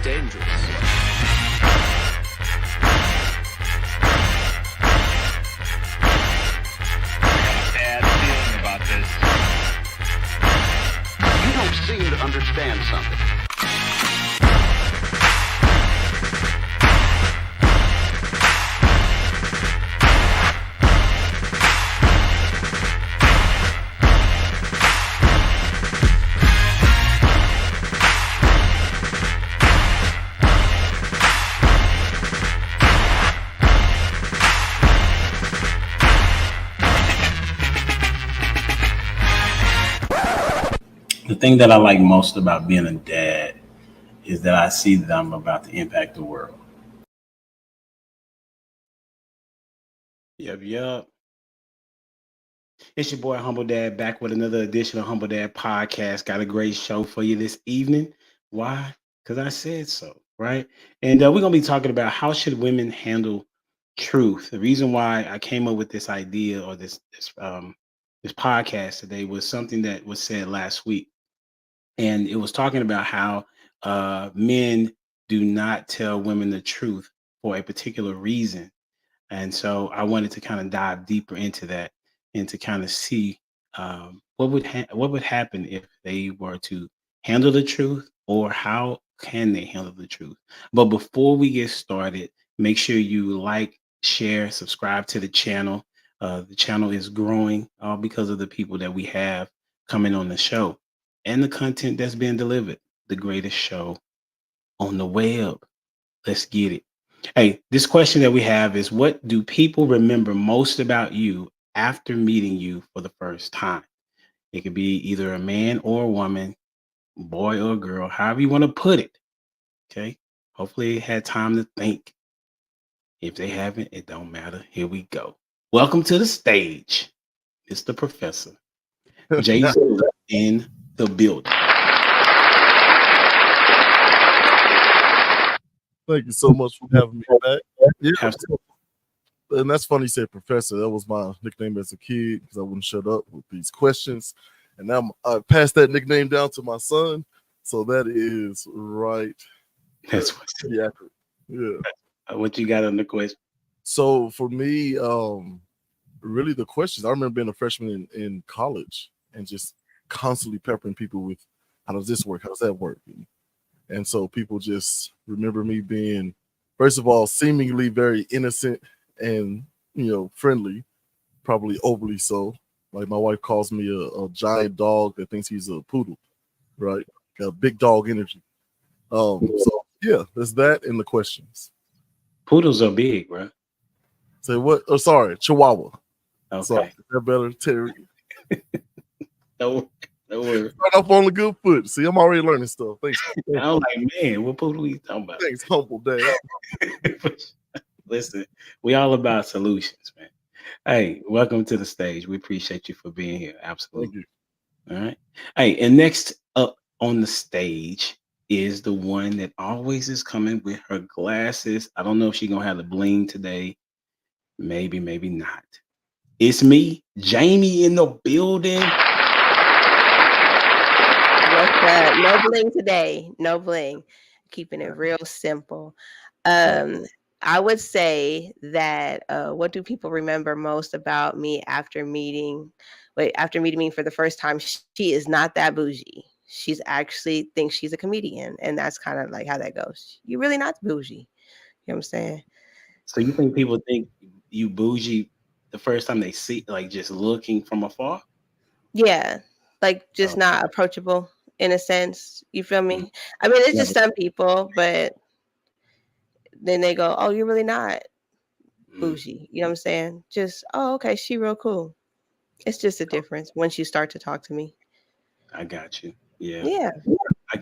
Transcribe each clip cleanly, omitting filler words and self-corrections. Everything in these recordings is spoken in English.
dangerous. Bad feeling about this. You don't seem to understand something. The thing that I like most about being a dad is that I see that I'm about to impact the world. Yep. It's your boy Humble Dad back with another edition of Humble Dad Podcast. Got a great show for you this evening. Why? Because I said so, right? And we're going to be talking about how should women handle truth. The reason why I came up with this idea or this podcast today was something that was said last week. And it was talking about how men do not tell women the truth for a particular reason. And so I wanted to kind of dive deeper into that and to kind of see what would happen if they were to handle the truth, or how can they handle the truth. But before we get started, make sure you like, share, subscribe to the channel. The channel is growing all because of the people that we have coming on the show and the content that's being delivered. The greatest show on the web. Let's get it. Hey, this question that we have is, what do people remember most about you after meeting you for the first time? It could be either a man or a woman, boy or girl, however you want to put it. Okay. Hopefully they had time to think. If they haven't, it don't matter. Here we go. Welcome to the stage, Mr. Professor. Jason in the building. Thank you so much for having me back. Yeah, Have to- and that's funny you said professor. That was my nickname as a kid because I wouldn't shut up with these questions. And now I passed that nickname down to my son. So that is right. That's what's Yeah. Yeah. what you got on the question. So for me, really the questions, I remember being a freshman in college and just constantly peppering people with, how does this work? How does that work? And so people just remember me being, first of all, seemingly very innocent and, friendly, probably overly so. Like my wife calls me a giant dog that thinks he's a poodle, right? Got big dog energy. So yeah, there's that in the questions. Poodles are big, bro. Say what? Oh, sorry, Chihuahua. Okay. Sorry, is that better, Terry? No worries. Start off on the good foot. See, I'm already learning stuff. Thanks. I was like, man, what poodle are you talking about? Thanks, Humble Dad. Listen, we all about solutions, man. Hey, welcome to the stage. We appreciate you for being here. Absolutely. Thank you. All right. Hey, and next up on the stage is the one that always is coming with her glasses. I don't know if she's gonna have the bling today. Maybe not. It's me, Jamie, in the building. What's up? No bling today. No bling. Keeping it real simple. I would say that what do people remember most about me after meeting me for the first time? She is not that bougie. She's actually thinks she's a comedian, and that's kind of like how that goes. You're really not bougie. You know what I'm saying? So you think people think you bougie the first time they see, like, just looking from afar? Yeah, like just not approachable in a sense. You feel me? I mean, it's just some people, but then they go, "Oh, you're really not bougie." You know what I'm saying? Just, "Oh, okay, she real cool." It's just a difference once you start to talk to me. I got you. Yeah. Yeah.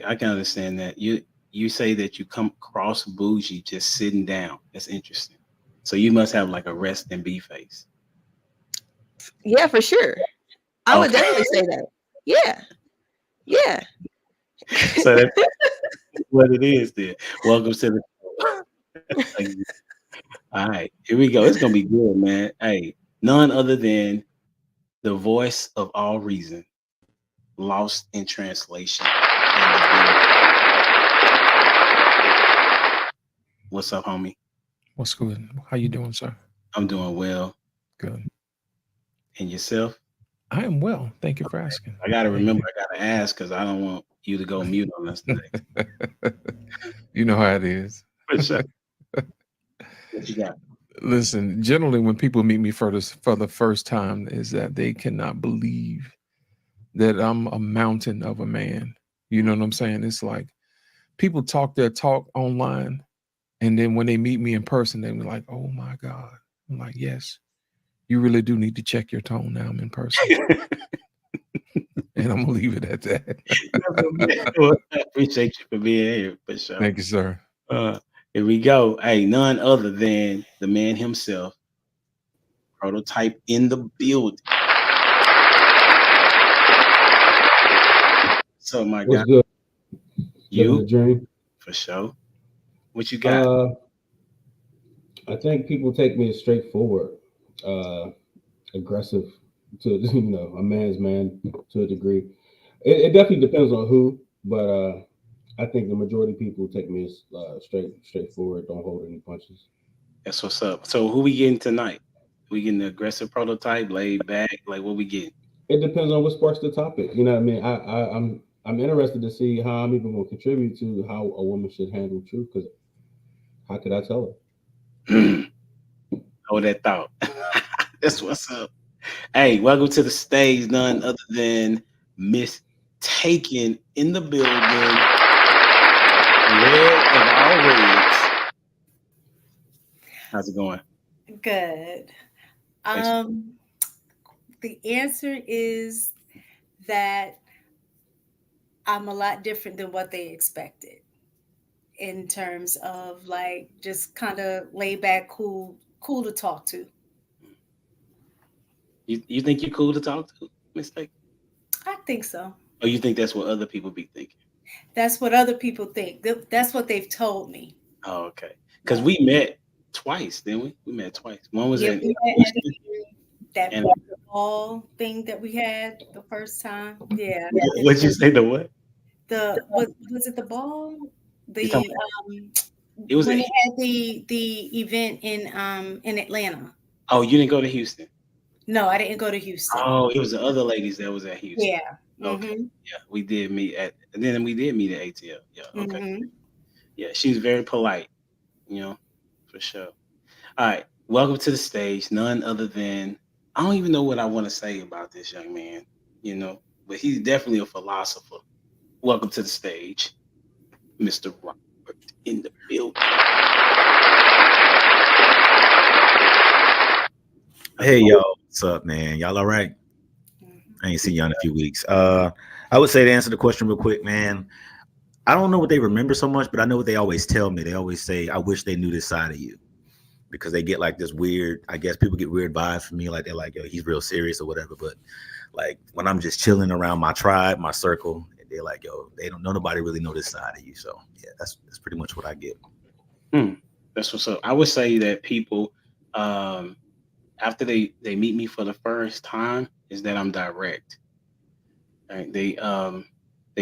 I can understand that. You say that you come across bougie just sitting down. That's interesting. So you must have like a rest and be face. Yeah, for sure. I would Okay. definitely say that. Yeah. Yeah. So that's what it is then. Welcome to the show. All right, here we go. It's gonna be good, man. Hey, none other than the voice of all reason, lost in translation. What's up, homie? What's good? How you doing, sir? I'm doing well. Good. And yourself? I am well. Thank you for asking. I got to remember, I got to ask because I don't want you to go mute on us today. You know how it is. For sure. What you got? Listen, generally when people meet me for the first time is that they cannot believe that I'm a mountain of a man. You know what I'm saying? It's like people talk their talk online, and then when they meet me in person, they're like, oh my God. I'm like, yes, you really do need to check your tone now. I'm in person. And I'm gonna leave it at that. Well, I appreciate you for being here. For sure. Thank you, sir. Here we go. Hey, none other than the man himself, Prototype in the building. So, my What's God, good? you Living the dream. for sure. What you got? I think people take me as straightforward, aggressive to a man's man to a degree. It definitely depends on who, but I think the majority of people take me as straightforward, don't hold any punches. That's what's up. So, who we getting tonight? We getting the aggressive Prototype, laid back? Like, what we getting? It depends on what sparks the topic. You know what I mean? I'm interested to see how I'm even going to contribute to how a woman should handle truth, because how could I tell her? Hold that thought. That's what's up. Hey, welcome to the stage. None other than Miss Taken in the building. Red of all reds. How's it going? Good. The answer is that I'm a lot different than what they expected in terms of like just kind of laid back, cool to talk to. You think you're cool to talk to, Miss Taken? I think so. Or you think that's what other people be thinking? That's what other people think. That's what they've told me. Oh, okay. Because we met twice, didn't we? We met twice. One was at that ball thing that we had the first time. Yeah. What'd you say? The what? Was it the ball? It was when they had the event in Atlanta. Oh, you didn't go to Houston? No, I didn't go to Houston. Oh, it was the other ladies that was at Houston. Yeah. Okay. Mm-hmm. Yeah, we did meet at ATL. Yeah. Okay. Mm-hmm. Yeah, she's very polite, for sure. All right. Welcome to the stage. None other than, I don't even know what I want to say about this young man, but he's definitely a philosopher. Welcome to the stage, Mr. Robert in the building. Hey, y'all. What's up, man? Y'all all right? I ain't seen y'all in a few weeks. I would say, to answer the question real quick, man, I don't know what they remember so much, but I know what they always tell me. They always say, I wish they knew this side of you, because they get like this weird, I guess people get weird vibes from me. Like they're like, yo, he's real serious or whatever. But like when I'm just chilling around my tribe, my circle, they're like, yo, nobody really know this side of you. So yeah, that's pretty much what I get. That's what's up. I would say that people, after they meet me for the first time, is that I'm direct. Right? They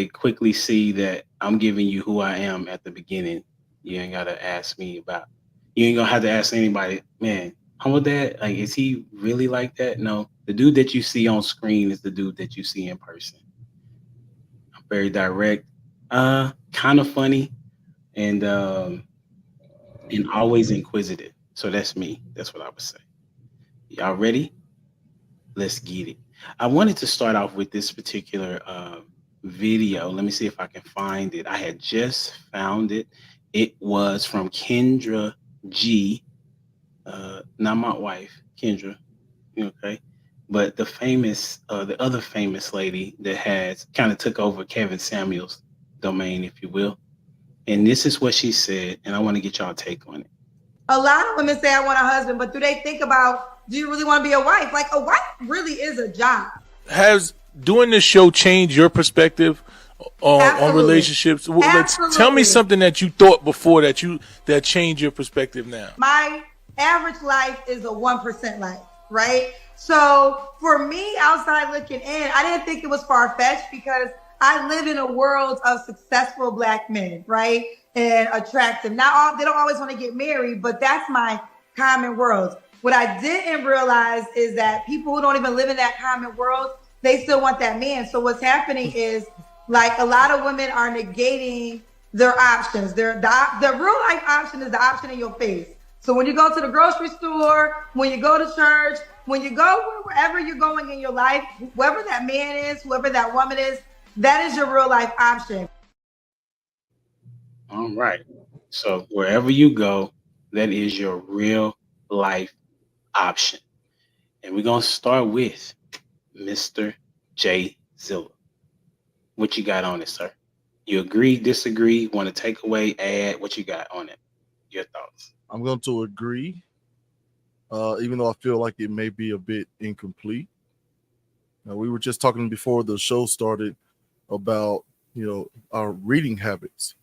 quickly see that I'm giving you who I am at the beginning. You ain't gotta ask me about. You ain't gonna have to ask anybody, man, Humble Dad, like, is he really like that? No, the dude that you see on screen is the dude that you see in person. I'm very direct, kind of funny, and always inquisitive. So that's me. That's what I would say. Y'all ready? Let's get it. I wanted to start off with this particular video. Let me see if I can find it. I had just found it. It was from Kendra G, not my wife, Kendra. Okay, but the other famous lady that has kind of took over Kevin Samuels' domain, if you will. And this is what she said, and I want to get y'all take on it. A lot of women say I want a husband, but do they think about, do you really want to be a wife? Like, a wife really is a job. Has doing this show changed your perspective on relationships? Tell me something that you thought before that changed your perspective now. My average life is a 1% life, right? So for me, outside looking in, I didn't think it was far-fetched because I live in a world of successful Black men, right? And attractive. Not all, they don't always want to get married, but that's my common world. What I didn't realize is that people who don't even live in that common world, they still want that man. So what's happening is like a lot of women are negating their options. The real life option is the option in your face. So when you go to the grocery store, when you go to church, when you go wherever you're going in your life, whoever that man is, whoever that woman is, that is your real life option. All right. So wherever you go, that is your real life option. And we're going to start with Mr. J Zilla. What you got on it, sir? You agree, disagree, want to take away, add? What you got on it? Your thoughts? I'm going to agree, even though I feel like it may be a bit incomplete. We were just talking before the show started about, our reading habits.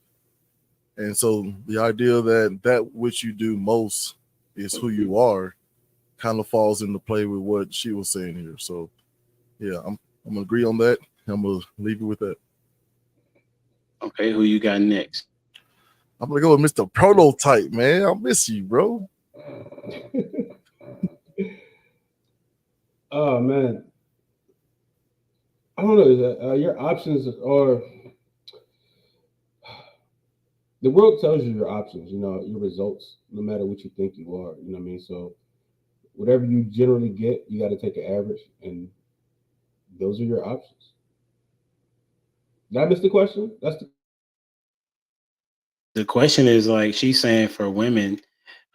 And so the idea that which you do most is who you are kind of falls into play with what she was saying here. So, yeah, I'm going to agree on that. I'm going to leave it with that. Okay, who you got next? I'm going to go with Mr. Prototype, man. I miss you, bro. Oh, man. I don't know. Your options are... The world tells you your options, your results, no matter what you think you are. You know what I mean? So whatever you generally get, you got to take an average, and those are your options. Did I miss the question? The question is like she's saying for women,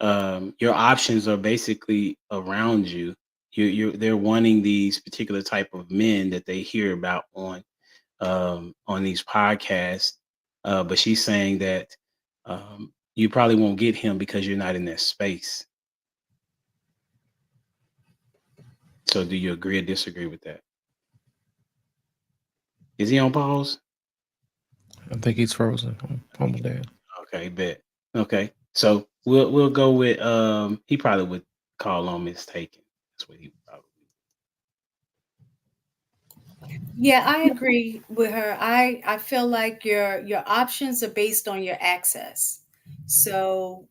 your options are basically around you. They're wanting these particular type of men that they hear about on these podcasts. But she's saying that you probably won't get him because you're not in that space. So do you agree or disagree with that? Is he on pause? I think he's frozen. Humble Dad. Okay, bet. Okay. So we'll go with he probably would call on mistaken. That's what he would probably. Yeah, I agree with her. I feel like your options are based on your access. So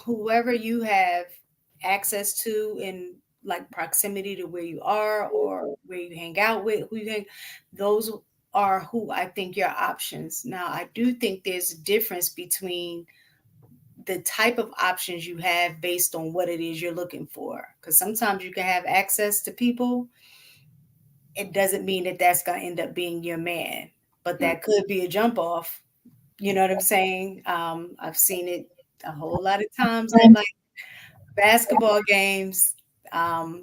whoever you have access to in like proximity to where you are or where you hang out with, those are who I think your options. Now, I do think there's a difference between the type of options you have based on what it is you're looking for. Because sometimes you can have access to people. It doesn't mean that that's going to end up being your man, but that could be a jump off. You know what I'm saying? I've seen it a whole lot of times at like basketball games. A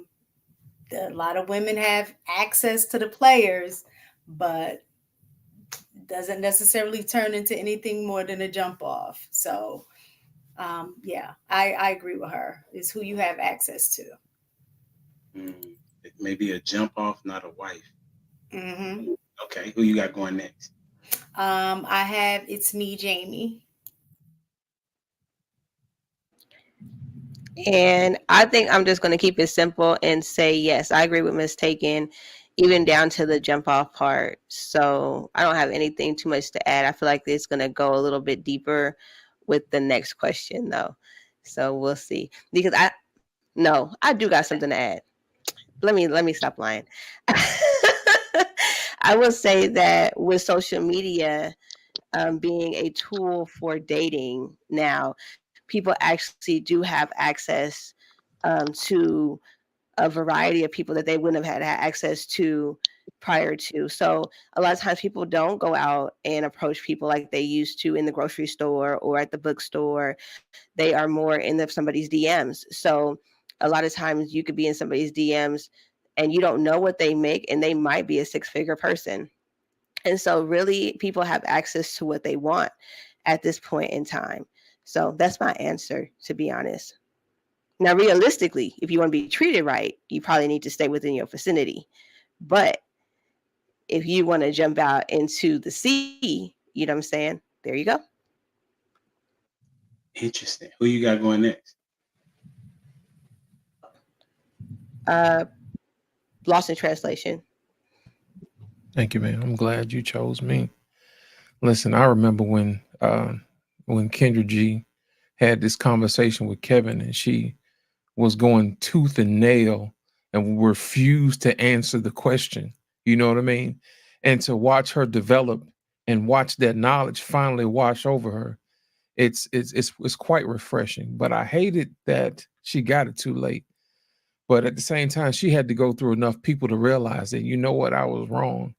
lot of women have access to the players, but doesn't necessarily turn into anything more than a jump off. So, yeah, I agree with her. It's who you have access to. It may be a jump off, not a wife. Mm-hmm. Okay, who you got going next? I have It's Me, Jamie. And I think I'm just going to keep it simple and say, yes, I agree with Mistaken, even down to the jump off part. So I don't have anything too much to add. I feel like it's going to go a little bit deeper with the next question, though. So we'll see. Because I do got something to add. Let me stop lying. I will say that with social media being a tool for dating now, people actually do have access to a variety of people that they wouldn't have had access to prior to. So a lot of times people don't go out and approach people like they used to in the grocery store or at the bookstore. They are more in somebody's DMs. So a lot of times you could be in somebody's DMs and you don't know what they make, and they might be a six-figure person. And so really people have access to what they want at this point in time. So that's my answer, to be honest. Now, realistically, if you want to be treated right, you probably need to stay within your vicinity. But if you want to jump out into the sea, you know what I'm saying? There you go. Interesting. Who you got going next? Lost in translation. Thank you, man. I'm glad you chose me. Listen, I remember when Kendra G had this conversation with Kevin, and she was going tooth and nail and refused to answer the question. You know what I mean? And to watch her develop and watch that knowledge finally wash over her, it's quite refreshing. But I hated that she got it too late. But at the same time, she had to go through enough people to realize that, you know what, I was wrong.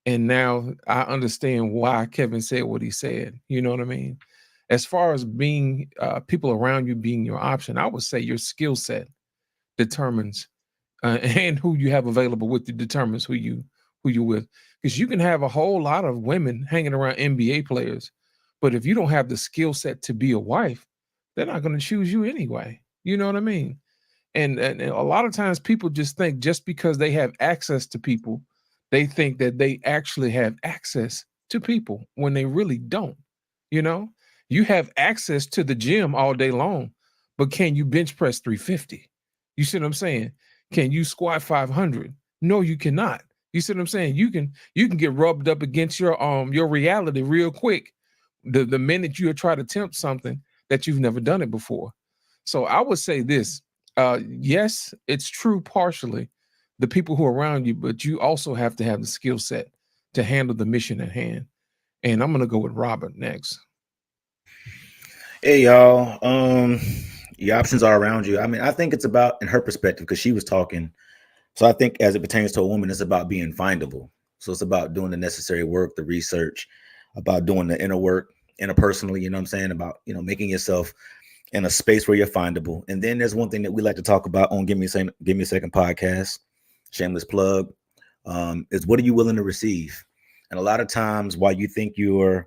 And now I understand why Kevin said what he said. You know what I mean? As far as being people around you being your option, I would say your skill set determines and who you have available with you determines who you're with. Because you can have a whole lot of women hanging around NBA players, but if you don't have the skill set to be a wife, they're not going to choose you anyway. You know what I mean? And a lot of times people just think just because they have access to people, they think that they actually have access to people when they really don't. You know, you have access to the gym all day long, but can you bench press 350? You see what I'm saying? Can you squat 500? No, you cannot. You see what I'm saying? You can get rubbed up against your reality real quick the minute you try to attempt something that you've never done it before. So I would say this. Yes, it's true partially, the people who are around you, but you also have to have the skill set to handle the mission at hand. And I'm gonna go with Robert next. Hey y'all, your options are around you. I mean, I think it's about, in her perspective, because she was talking. So I think as it pertains to a woman, it's about being findable. So it's about doing the necessary work, the research, about doing the inner work interpersonally. You know what I'm saying? About, you know, making yourself in a space where you're findable. And then there's one thing that we like to talk about on Give Me a Second podcast, shameless plug, is what are you willing to receive? And a lot of times while you think you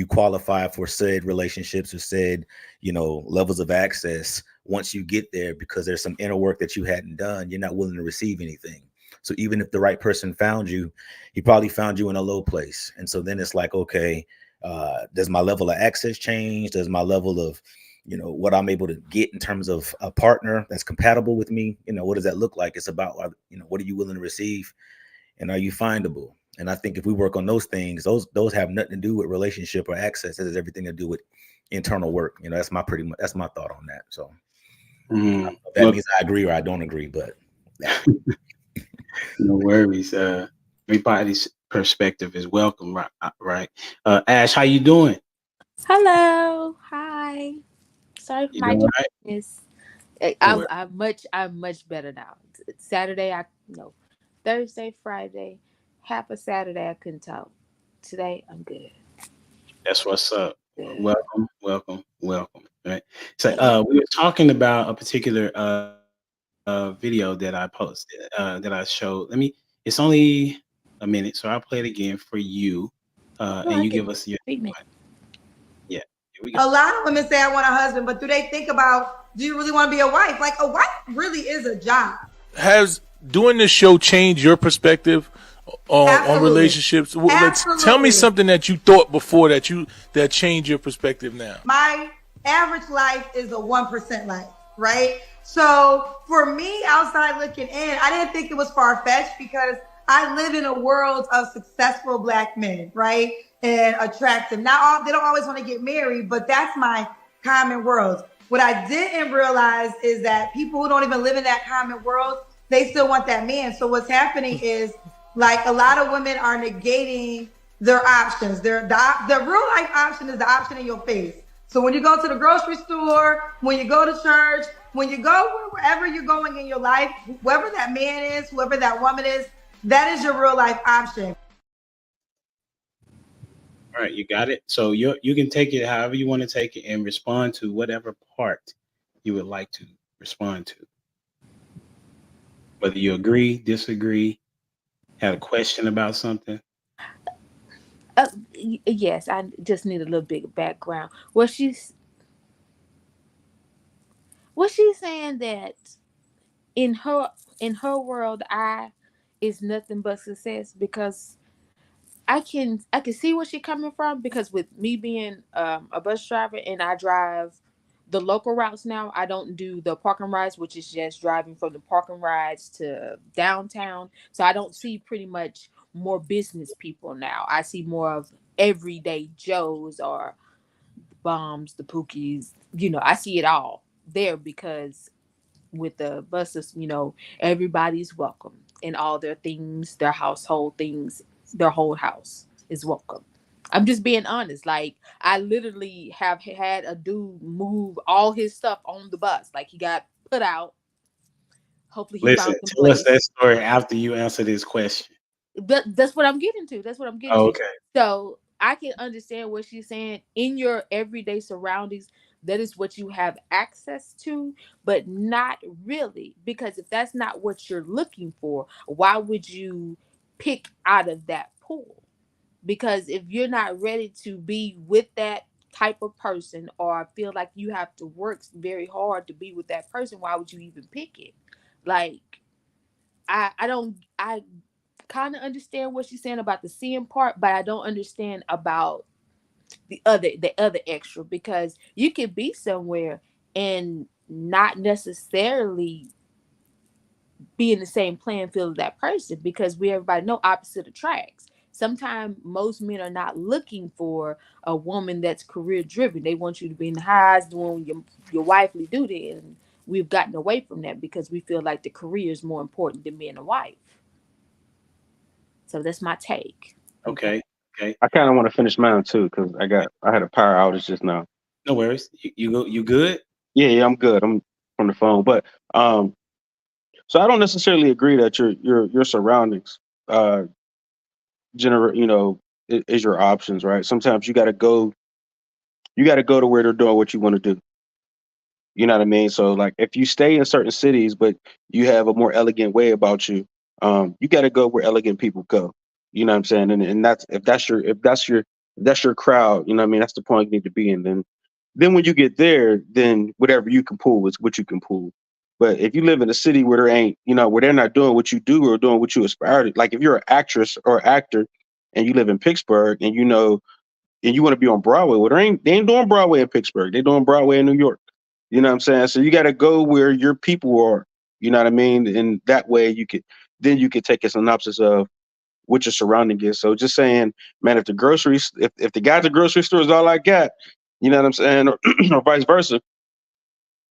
qualify for said relationships or said, you know, levels of access, once you get there, because there's some inner work that you hadn't done, you're not willing to receive anything. So even if the right person found you, he probably found you in a low place. And so then it's like, okay, does my level of access change? Does my level of, you know, what I'm able to get in terms of a partner that's compatible with me? You know, what does that look like? It's about, you know, what are you willing to receive? And are you findable? And I think if we work on those things, those have nothing to do with relationship or access. It has everything to do with internal work. You know, that's my thought on that. So that means I agree or I don't agree, but no worries. Everybody's perspective is welcome, right? Ash, how you doing? Hello. Hi. Sorry for You my doing darkness. all right? I'm much better now. Saturday, Thursday, Friday, half of Saturday I couldn't talk. Today I'm good. That's what's up. Good. Welcome. Right. So we were talking about a particular video that I posted, that I showed. It's only a minute, so I'll play it again for you. And you give us your feedback. Yeah. Here we A go. lot of women say I want a husband, but do they think about, do you really want to be a wife? Like, a wife really is a job. Has doing this show changed your perspective on relationships? Tell me something that you thought before that changed your perspective now. My average life is a 1% life, right? So for me, outside looking in, I didn't think it was far-fetched because I live in a world of successful Black men, right? And attractive. Now, they don't always want to get married, but that's my common world. What I didn't realize is that people who don't even live in that common world, they still want that man. So what's happening is, like, a lot of women are negating their options. The real life option is the option in your face. So when you go to the grocery store, when you go to church, when you go wherever you're going in your life, whoever that man is, whoever that woman is, that is your real life option. All right, you got it. So you can take it however you want to take it and respond to whatever part you would like to respond to. Whether you agree, disagree, had a question about something. Yes, I just need a little bit of background. Was she saying that in her world, I is nothing but success? Because I can see where she's coming from, because with me being a bus driver and I drive the local routes now, I don't do the parking rides, which is just driving from the parking rides to downtown. So I don't see pretty much more business people now. I see more of everyday Joes or Bombs, the Pookies. I see it all there because with the buses, everybody's welcome and all their things, their household things, their whole house is welcome. I'm just being honest. Like, I literally have had a dude move all his stuff on the bus. Like, he got put out. Hopefully he Listen, found some tell us place. that story after you answer this question. But that's what I'm getting to. Okay. So I can understand what she's saying. In your everyday surroundings, that is what you have access to, but not really. Because if that's not what you're looking for, why would you pick out of that pool? Because if you're not ready to be with that type of person, or feel like you have to work very hard to be with that person, why would you even pick it? Like, I kind of understand what she's saying about the seeing part, but I don't understand about the other extra, because you could be somewhere and not necessarily be in the same playing field as that person, because everybody know opposite attracts. Sometimes most men are not looking for a woman that's career driven. They want you to be in the highs doing your wifely duty, and we've gotten away from that because we feel like the career is more important than being a wife. So that's my take. Okay. I kind of want to finish mine too because I had a power outage just now. No worries. You good? Yeah, I'm good. I'm from the phone, but so I don't necessarily agree that your surroundings generate is your options, right? Sometimes you got to go to where they're doing what you want to do. You know what I mean? So like if you stay in certain cities, but you have a more elegant way about you, you got to go where elegant people go. You know what I'm saying? And that's if that's your crowd, you know what I mean? That's the point you need to be in. Then when you get there, then whatever you can pull is what you can pull. But if you live in a city where there ain't, where they're not doing what you do or doing what you aspire to, like if you're an actress or actor and you live in Pittsburgh and you want to be on Broadway, well, they ain't doing Broadway in Pittsburgh. They're doing Broadway in New York. You know what I'm saying? So you got to go where your people are. You know what I mean? And that way you could take a synopsis of what your surrounding is. So just saying, man, if the guy at the grocery store is all I got, you know what I'm saying, or vice versa,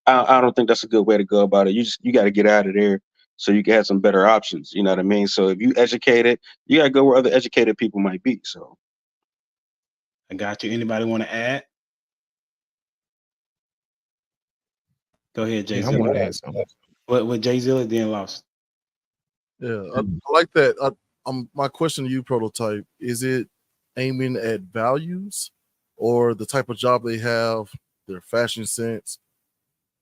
I don't think that's a good way to go about it. You got to get out of there so you can have some better options. You know what I mean? So if you educated, you got to go where other educated people might be. So I got you. Anybody want to add? Go ahead, Jay. I want to add something. What Jay Zilla then lost? Yeah, I like that. My question to you, Prototype, is it aiming at values or the type of job they have, their fashion sense?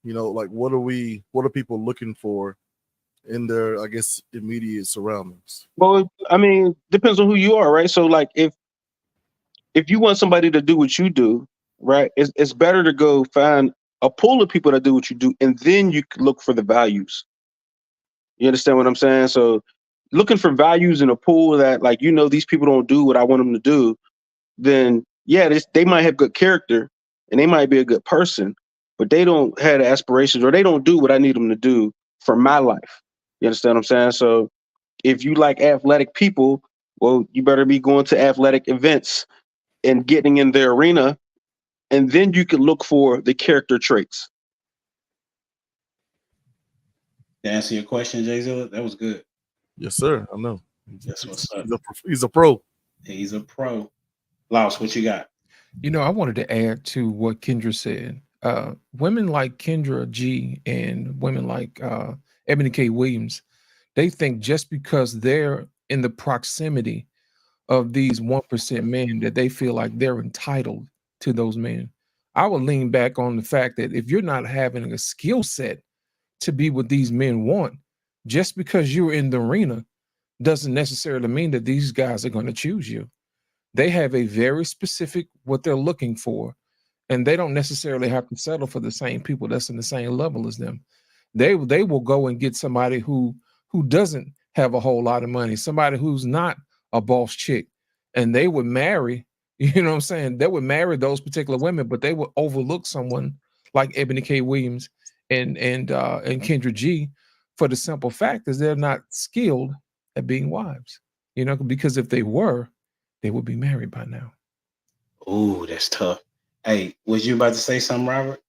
Like what are people looking for in their, I guess, immediate surroundings? Well, I mean, depends on who you are, right? So like if you want somebody to do what you do, right, it's better to go find a pool of people that do what you do, and then you can look for the values. You understand what I'm saying? So looking for values in a pool that, like, these people don't do what I want them to do, then yeah, they might have good character and they might be a good person, but they don't have the aspirations or they don't do what I need them to do for my life. You understand what I'm saying? So if you like athletic people, well, you better be going to athletic events and getting in their arena, and then you can look for the character traits. To answer your question, Jay Zilla, that was good. Yes, sir. I know. That's what's up. He's a pro. He's a pro. Laos, what you got? I wanted to add to what Kendra said. Women like Kendra G and women like Ebony K. Williams, they think just because they're in the proximity of these 1% men that they feel like they're entitled to those men. I would lean back on the fact that if you're not having a skill set to be what these men want, just because you're in the arena doesn't necessarily mean that these guys are going to choose you. They have a very specific what they're looking for, and they don't necessarily have to settle for the same people that's in the same level as them. They will go and get somebody who doesn't have a whole lot of money, somebody who's not a boss chick, and they would marry, you know what I'm saying? They would marry those particular women, but they would overlook someone like Ebony K. Williams and Kendra G for the simple fact is they're not skilled at being wives. You know, because if they were, they would be married by now. Ooh, that's tough. Hey, was you about to say something, Robert?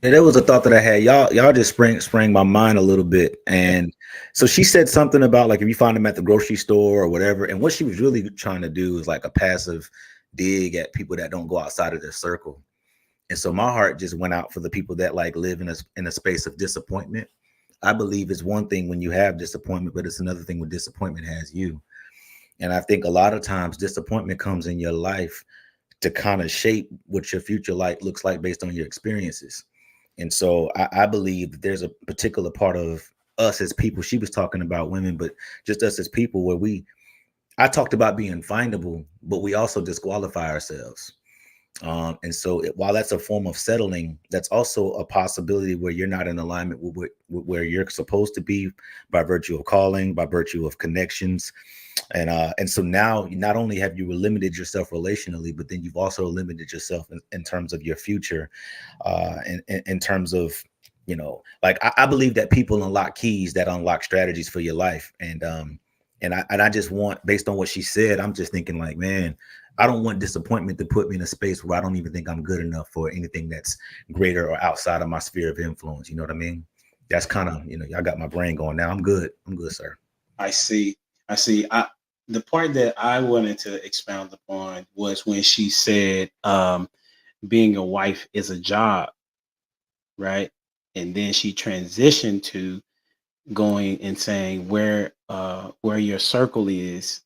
Yeah, that was a thought that I had. Y'all just sprang my mind a little bit. And so she said something about like if you find them at the grocery store or whatever. And what she was really trying to do is like a passive dig at people that don't go outside of their circle. And so my heart just went out for the people that like live in a space of disappointment. I believe it's one thing when you have disappointment, but it's another thing when disappointment has you. And I think a lot of times disappointment comes in your life to kind of shape what your future life looks like based on your experiences. And so I believe that there's a particular part of us as people. She was talking about women, but just us as people where I talked about being findable, but we also disqualify ourselves. And so while that's a form of settling, that's also a possibility where you're not in alignment with where you're supposed to be by virtue of calling, by virtue of connections. And so now not only have you limited yourself relationally, but then you've also limited yourself in terms of your future, in terms of, you know, like I believe that people unlock keys that unlock strategies for your life. And I just want, based on what she said, I'm just thinking like, man, I don't want disappointment to put me in a space where I don't even think I'm good enough for anything that's greater or outside of my sphere of influence. You know what I mean? That's kind of, you know, y'all got my brain going now. I'm good, sir. I see. The part that I wanted to expound upon was when she said, being a wife is a job, right? And then she transitioned to going and saying where your circle is,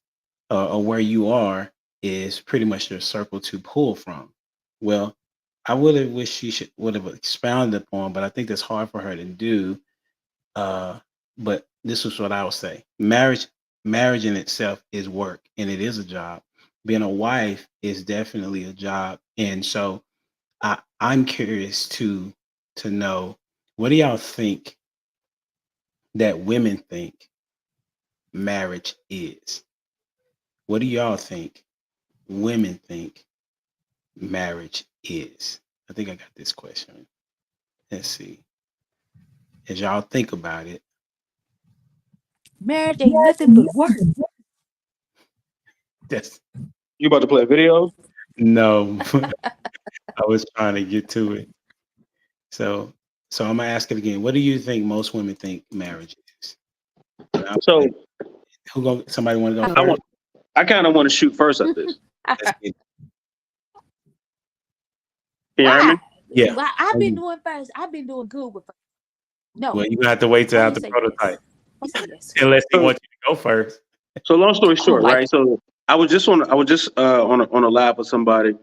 or where you are is pretty much your circle to pull from. Well, I would have wished she would have expounded upon, but I think that's hard for her to do. But this is what I would say: marriage in itself is work, and it is a job. Being a wife is definitely a job, and so I'm curious to know, what do y'all think that women think marriage is? What do y'all think women think marriage is? I think I got this question. Let's see. As y'all think about it. Marriage ain't nothing but work. That's You about to play a video? No. I was trying to get to it. So I'm gonna ask it again. What do you think most women think marriage is? So somebody want to go first? I kind of want to shoot first at this. Can you hear me? Yeah. Well, I've been doing first. I've been doing good with first. No. Well, you're gonna have to wait till after prototype. Yes. Unless they want you to go first. So long story short, right? So I was just on a live with somebody,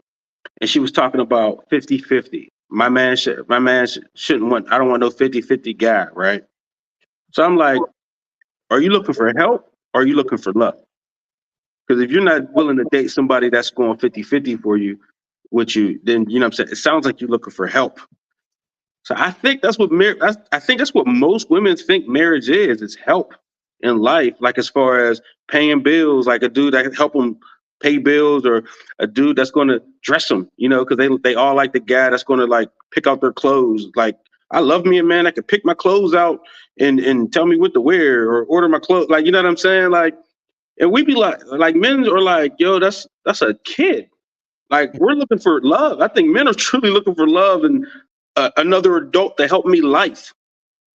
and she was talking about 50-50. My man shouldn't want. I don't want no 50-50 guy, right? So I'm like, are you looking for help or are you looking for love? Because if you're not willing to date somebody that's going 50-50 for you, with you, then you know what I'm saying. It sounds like you're looking for help. So I think that's what I think that's what most women think marriage is. It's help in life, like as far as paying bills, like a dude that can help them pay bills, or a dude that's going to dress them, you know, because they all like the guy that's going to like pick out their clothes. Like, I love me a man that can pick my clothes out and tell me what to wear or order my clothes. Like, you know what I'm saying? Like, and we be like men are like, yo, that's a kid. Like, we're looking for love. I think men are truly looking for love and another adult to help me life.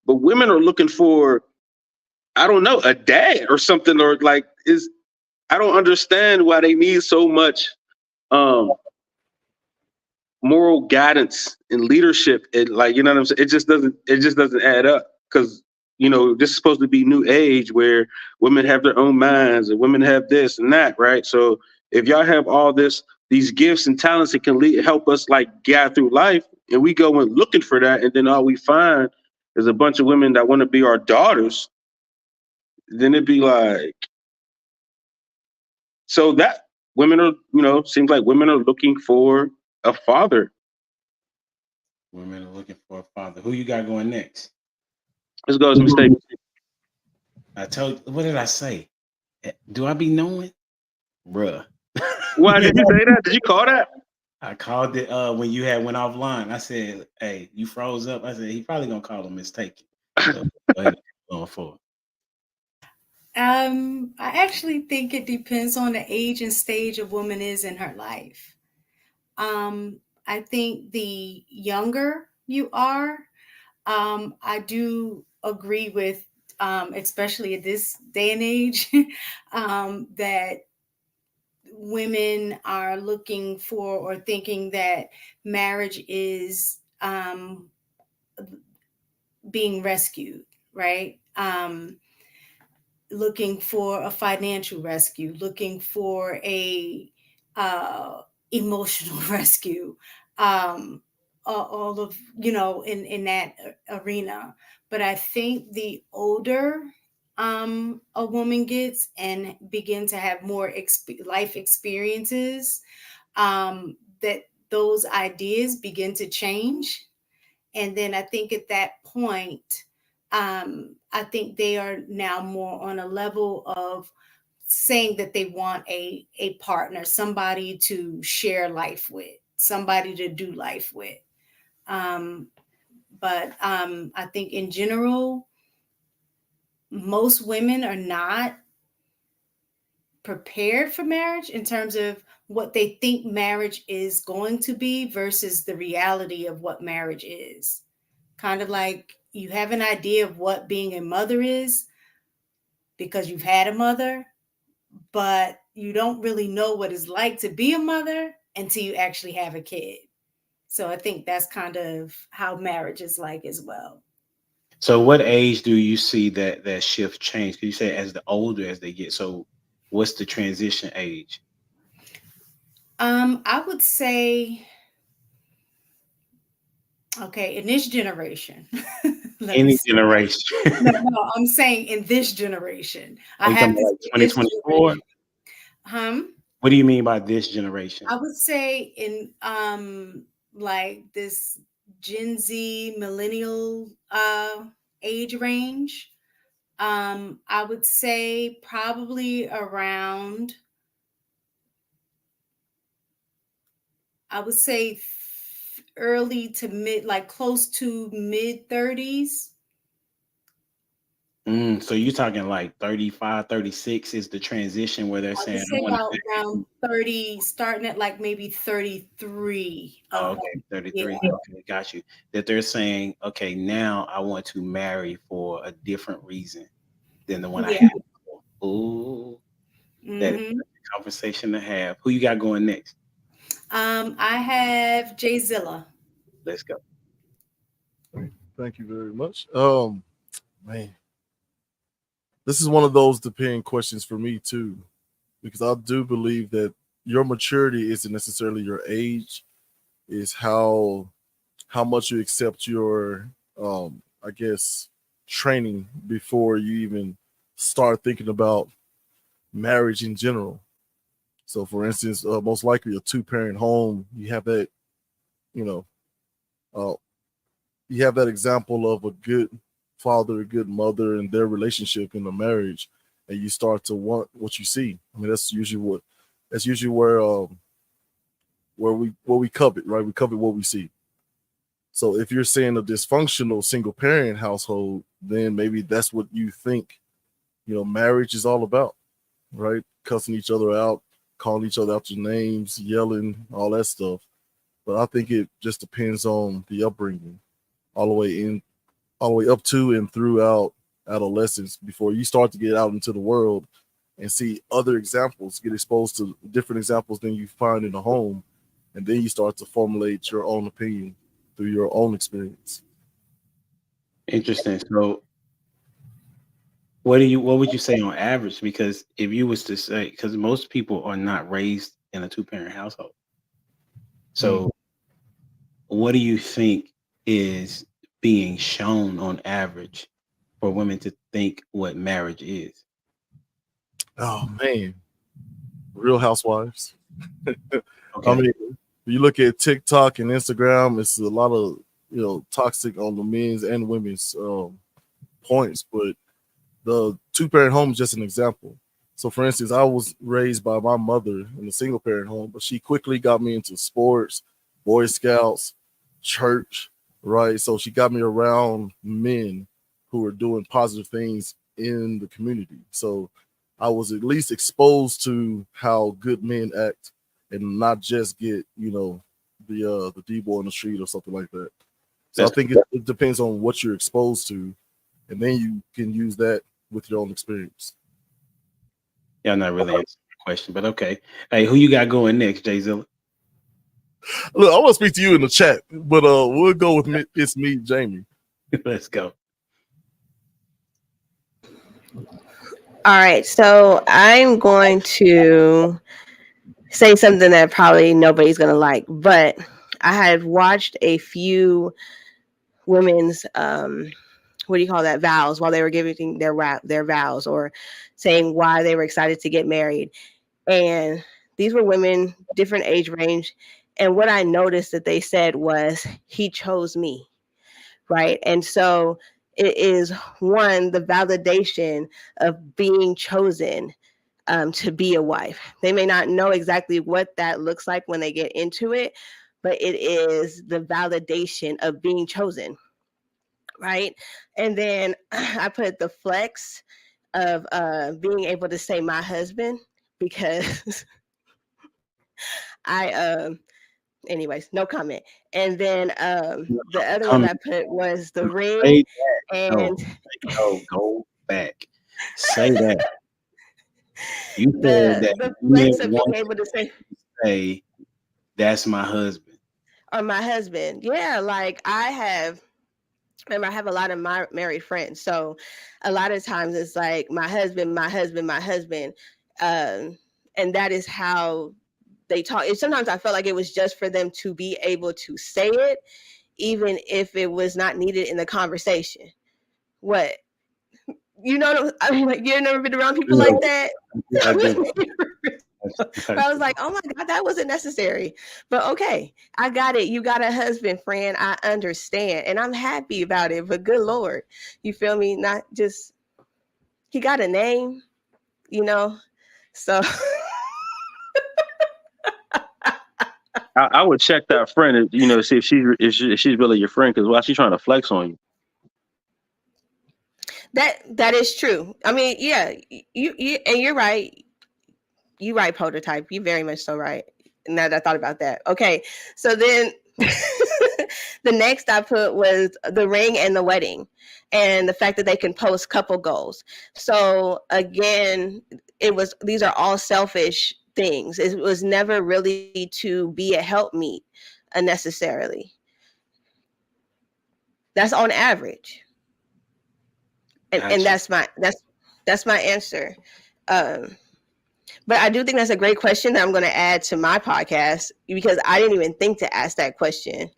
But women are looking for, I don't know, a dad or something, or like I don't understand why they need so much moral guidance and leadership. And like, you know what I'm saying? It just doesn't add up, because, you know, this is supposed to be new age where women have their own minds and women have this and that, right? So if y'all have all these gifts and talents that can help us like guide through life, and we go and looking for that, and then all we find is a bunch of women that want to be our daughters, then it'd be like, so that women are, you know, seems like women are looking for a father. Women are looking for a father. Who you got going next? Let's go as mistake. I told you, what did I say? Do I be knowing? Bruh. Why did you say that? Did you call that? I called it when you had went offline. I said, hey, you froze up. I said, he probably gonna call a mistake. So, go ahead, going forward. I actually think it depends on the age and stage a woman is in her life. I think the younger you are, I do agree with, especially at this day and age, that women are looking for or thinking that marriage is being rescued, right? Looking for a financial rescue, looking for a emotional rescue, all of, in that arena. But I think the older a woman gets and begin to have more life experiences, that those ideas begin to change. And then I think at that point, I think they are now more on a level of saying that they want a partner, somebody to share life with, somebody to do life with. But I think in general, most women are not prepared for marriage in terms of what they think marriage is going to be versus the reality of what marriage is. Kind of like you have an idea of what being a mother is because you've had a mother, but you don't really know what it's like to be a mother until you actually have a kid. So I think that's kind of how marriage is like as well. So what age do you see that shift change? 'Cause you say as the older as they get. So what's the transition age? I would say, okay, in this generation. Any generation. No, I'm saying in this generation. Are I you have talking to about say like this 2024? generation. What do you mean by this generation? I would say in like this Gen Z millennial age range. I would say probably around, I would say early to mid, like close to mid 30s. So you're talking like 35, 36 is the transition where they're I would saying, say about around 30, starting at like maybe 33. oh, okay, 33. Yeah. Okay, got you. That they're saying, okay, now I want to marry for a different reason than the one I Yeah. had before. Ooh, that is Mhm. a conversation to have. Who you got going next? I have Jay Zilla. Let's go. Thank you very much. Man, this is one of those depending questions for me too, because I do believe that your maturity isn't necessarily your age, is how much you accept your I guess training before you even start thinking about marriage in general. So for instance, most likely a two-parent home, you have that, you know, you have that example of a good father, a good mother, and their relationship in a marriage, and you start to want what you see. I mean, that's usually where we covet, right? We covet what we see. So if you're saying a dysfunctional single parent household, then maybe that's what you think, marriage is all about, right? Cussing each other out, calling each other out your names, yelling, all that stuff. But I think it just depends on the upbringing, all the way up to and throughout adolescence, before you start to get out into the world and see other examples, get exposed to different examples than you find in the home, and then you start to formulate your own opinion through your own experience. Interesting. So what would you say on average? Because if you was to say, because most people are not raised in a two-parent household. So what do you think is being shown on average for women to think what marriage is? Oh man, Real Housewives. Okay. I mean, you look at TikTok and Instagram, it's a lot of toxic on the men's and women's points, but the two-parent home is just an example. So for instance, I was raised by my mother in a single parent home, but she quickly got me into sports, Boy Scouts, church, right? So she got me around men who were doing positive things in the community. So I was at least exposed to how good men act and not just get, the D-boy on the street or something like that. So I think it depends on what you're exposed to, and then you can use that with your own experience. Yeah, I'm not really answering the question, but okay. Hey, who you got going next, Jay Zilla? Look, I want to speak to you in the chat, but we'll go with it's me, Jamie. Let's go. All right, so I'm going to say something that probably nobody's going to like, but I have watched a few women's what do you call that, vows, while they were giving their vows or saying why they were excited to get married. And these were women, different age range. And what I noticed that they said was, he chose me, right? And so it is, one, the validation of being chosen to be a wife. They may not know exactly what that looks like when they get into it, but it is the validation of being chosen, right? And then I put the flex of being able to say my husband, because anyways, no comment. And then the other one I put was the ring. And go back. Say that. You said that the flex of being able to say that's my husband. Or my husband. Yeah, like I have a lot of my married friends. So a lot of times it's like my husband, my husband, my husband. And that is how they talk. And sometimes I felt like it was just for them to be able to say it, even if it was not needed in the conversation. What? I mean, like, you've never been around people like that? I do. I was like, oh my God, that wasn't necessary. But okay, I got it. You got a husband, friend. I understand. And I'm happy about it. But good Lord, you feel me? Not just, he got a name, So I would check that friend, see if she's really your friend, because why she's trying to flex on you. That is true. I mean, yeah, you and you're right. You're right, prototype. You're very much so right. Now that I thought about that. Okay, so then the next I put was the ring and the wedding, and the fact that they can post couple goals. So again, these are all selfish things. It was never really to be a helpmeet necessarily. That's on average. And that's my answer. But I do think that's a great question that I'm going to add to my podcast, because I didn't even think to ask that question,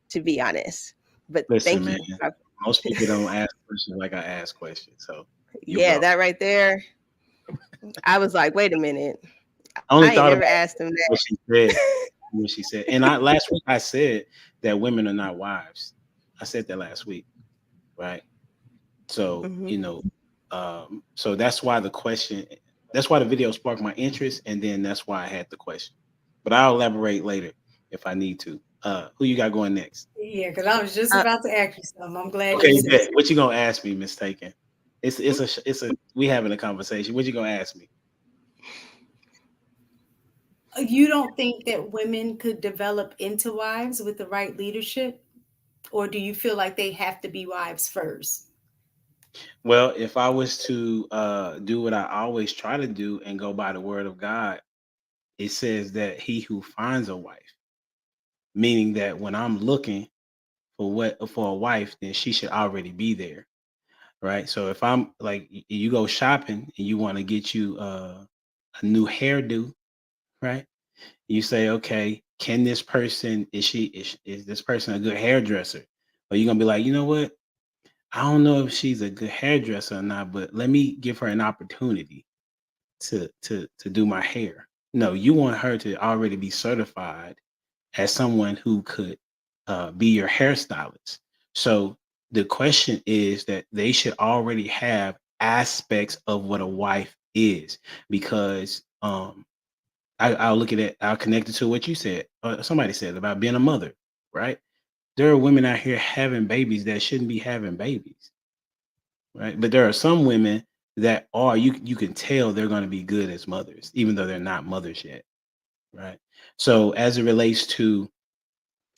to be honest. But listen, thank you. Man, most people don't ask questions like I ask questions. So yeah, that right there. I was like, wait a minute. I only I thought never about asked him that. What she said. And last week I said that women are not wives. I said that last week, right? So so that's why that's why the video sparked my interest, and then that's why I had the question. But I'll elaborate later if I need to. Who you got going next? Yeah, because I was just about to ask you something. I'm glad. Okay, you said what you gonna ask me, Mistaken? We having a conversation. What you gonna ask me? You don't think that women could develop into wives with the right leadership, or do you feel like they have to be wives first? Well, if I was to do what I always try to do and go by the word of God, it says that he who finds a wife, meaning that when I'm looking for a wife, then she should already be there, right? So if I'm like, you go shopping and you want to get you a new hairdo, right? You say, okay, can this person, is this person a good hairdresser? Or you're gonna be like, you know what? I don't know if she's a good hairdresser or not, but let me give her an opportunity to do my hair. No, you want her to already be certified as someone who could be your hairstylist. So the question is that they should already have aspects of what a wife is, because I'll look at it, I'll connect it to what you said, somebody said about being a mother, right? There are women out here having babies that shouldn't be having babies. right? But there are some women that are you can tell they're going to be good as mothers, even though they're not mothers yet, right? So as it relates to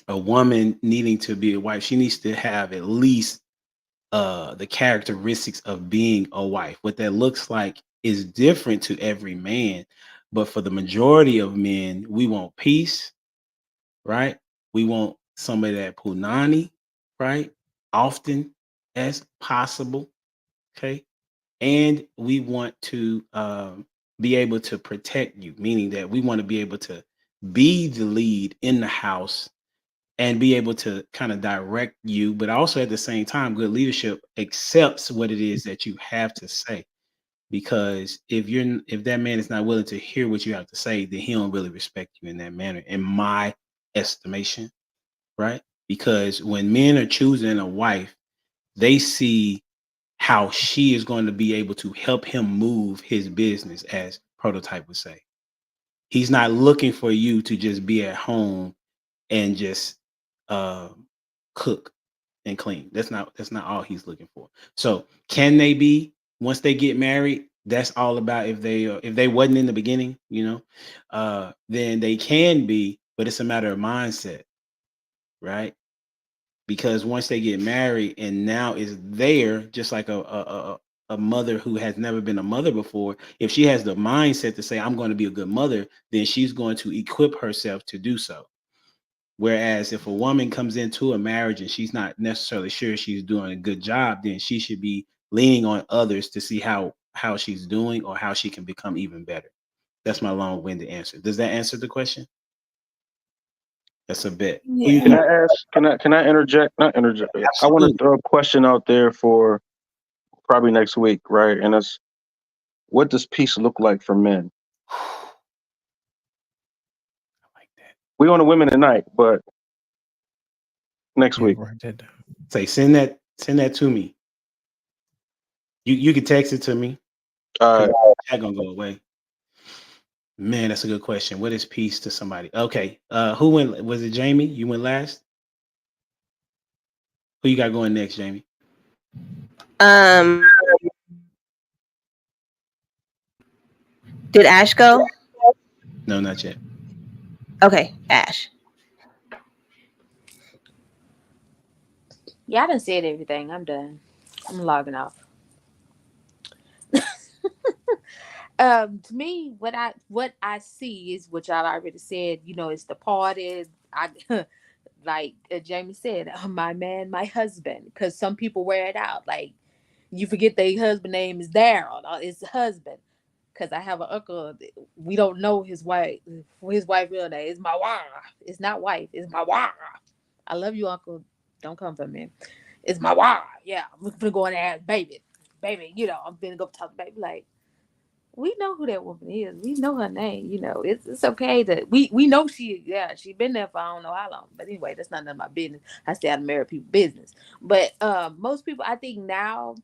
a woman needing to be a wife, she needs to have at least the characteristics of being a wife. What that looks like is different to every man, but for the majority of men, we want peace, right? We want somebody that punani, right? Often as possible, okay? And we want to be able to protect you, meaning that we want to be able to be the lead in the house and be able to kind of direct you, but also at the same time, good leadership accepts what it is that you have to say. Because if that man is not willing to hear what you have to say, then he don't really respect you in that manner, in my estimation, right? Because when men are choosing a wife, they see how she is going to be able to help him move his business, as Prototype would say. He's not looking for you to just be at home and just cook and clean. That's not all he's looking for. So can they be once they get married? That's all about if they wasn't in the beginning, then they can be, but it's a matter of mindset, right? Because once they get married and now is there, just like a mother who has never been a mother before, if she has the mindset to say, I'm going to be a good mother, then she's going to equip herself to do so. Whereas if a woman comes into a marriage and she's not necessarily sure she's doing a good job, then she should be leaning on others to see how she's doing or how she can become even better. That's my long-winded answer. Does that answer the question? That's a bit. Yeah. Can I ask? Can I interject? Not interject. I want to throw a question out there for probably next week, right? And that's, what does peace look like for men? We on the women tonight, but next week. Write that down. Say send that to me. You can text it to me. Chat gonna go away. Man, that's a good question. What is peace to somebody? Okay. Who went? Was it Jamie? You went last? Who you got going next, Jamie? Did Ash go? No, not yet. Okay, Ash. Yeah, I done said everything. I'm done. I'm logging off. To me, what I see is what y'all already said. It's the party. Like Jamie said, my man, my husband. Because some people wear it out. Like you forget their husband name is Daryl. It's husband. Because I have an uncle. We don't know his wife. His wife real name. It's my wife. It's not wife. It's my wife. I love you, uncle. Don't come for me. It's my wife. Yeah, I'm gonna go in there and ask baby. I'm gonna go talk to baby. Like, we know who that woman is. We know her name. It's okay that we know she been there for I don't know how long. But anyway, that's not none of my business. I stay out of married people's business. But most people, I think now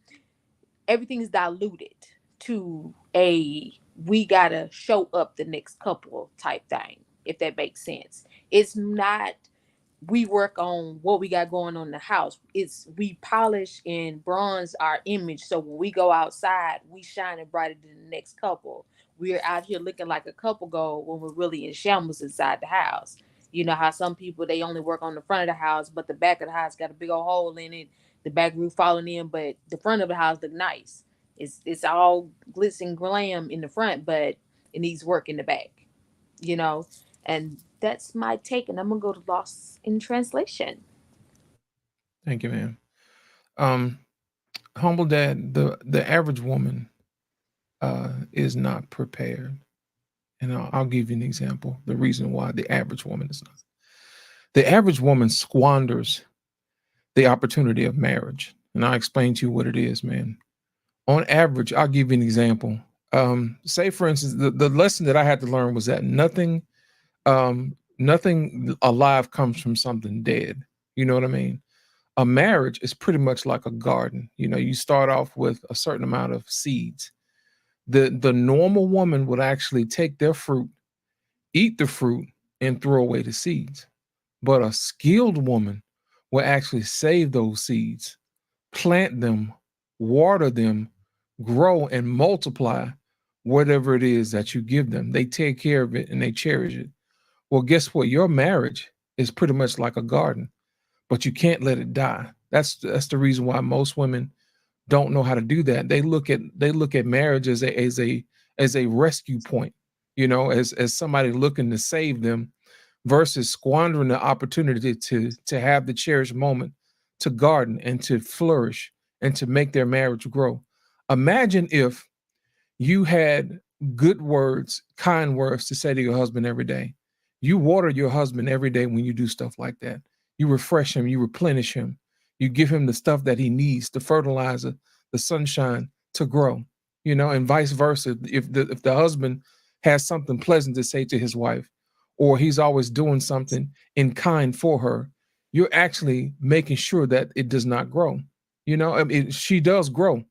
everything is diluted to we gotta show up the next couple type thing, if that makes sense. It's not we work on what we got going on in the house. It's we polish and bronze our image, so when we go outside, we shine brighter than the next couple. We're out here looking like a couple go when we're really in shambles inside the house. You know how some people, they only work on the front of the house, but the back of the house got a big old hole in it, the back roof falling in, but the front of the house look nice. It's all glitz and glam in the front, but it needs work in the back. And that's my take, and I'm gonna go to Lost in Translation. Thank you, ma'am. Humble Dad, the average woman is not prepared. And I'll give you an example. The reason why the average woman is not. The average woman squanders the opportunity of marriage. And I'll explain to you what it is, man. On average, I'll give you an example. Say, for instance, the lesson that I had to learn was that nothing alive comes from something dead. You know what I mean? A marriage is pretty much like a garden. You start off with a certain amount of seeds. The normal woman would actually take their fruit, eat the fruit, and throw away the seeds. But a skilled woman will actually save those seeds, plant them, water them, grow and multiply whatever it is that you give them. They take care of it and they cherish it. Well, guess what? Your marriage is pretty much like a garden, but you can't let it die. That's the reason why most women don't know how to do that. They look at marriage as a rescue point, as somebody looking to save them, versus squandering the opportunity to have the cherished moment to garden and to flourish and to make their marriage grow. Imagine if you had good words, kind words to say to your husband every day. You water your husband every day when you do stuff like that. You refresh him, you replenish him, you give him the stuff that he needs, the fertilizer, the sunshine to grow, and vice versa. If the husband has something pleasant to say to his wife, or he's always doing something in kind for her, you're actually making sure that it does not grow. She does grow,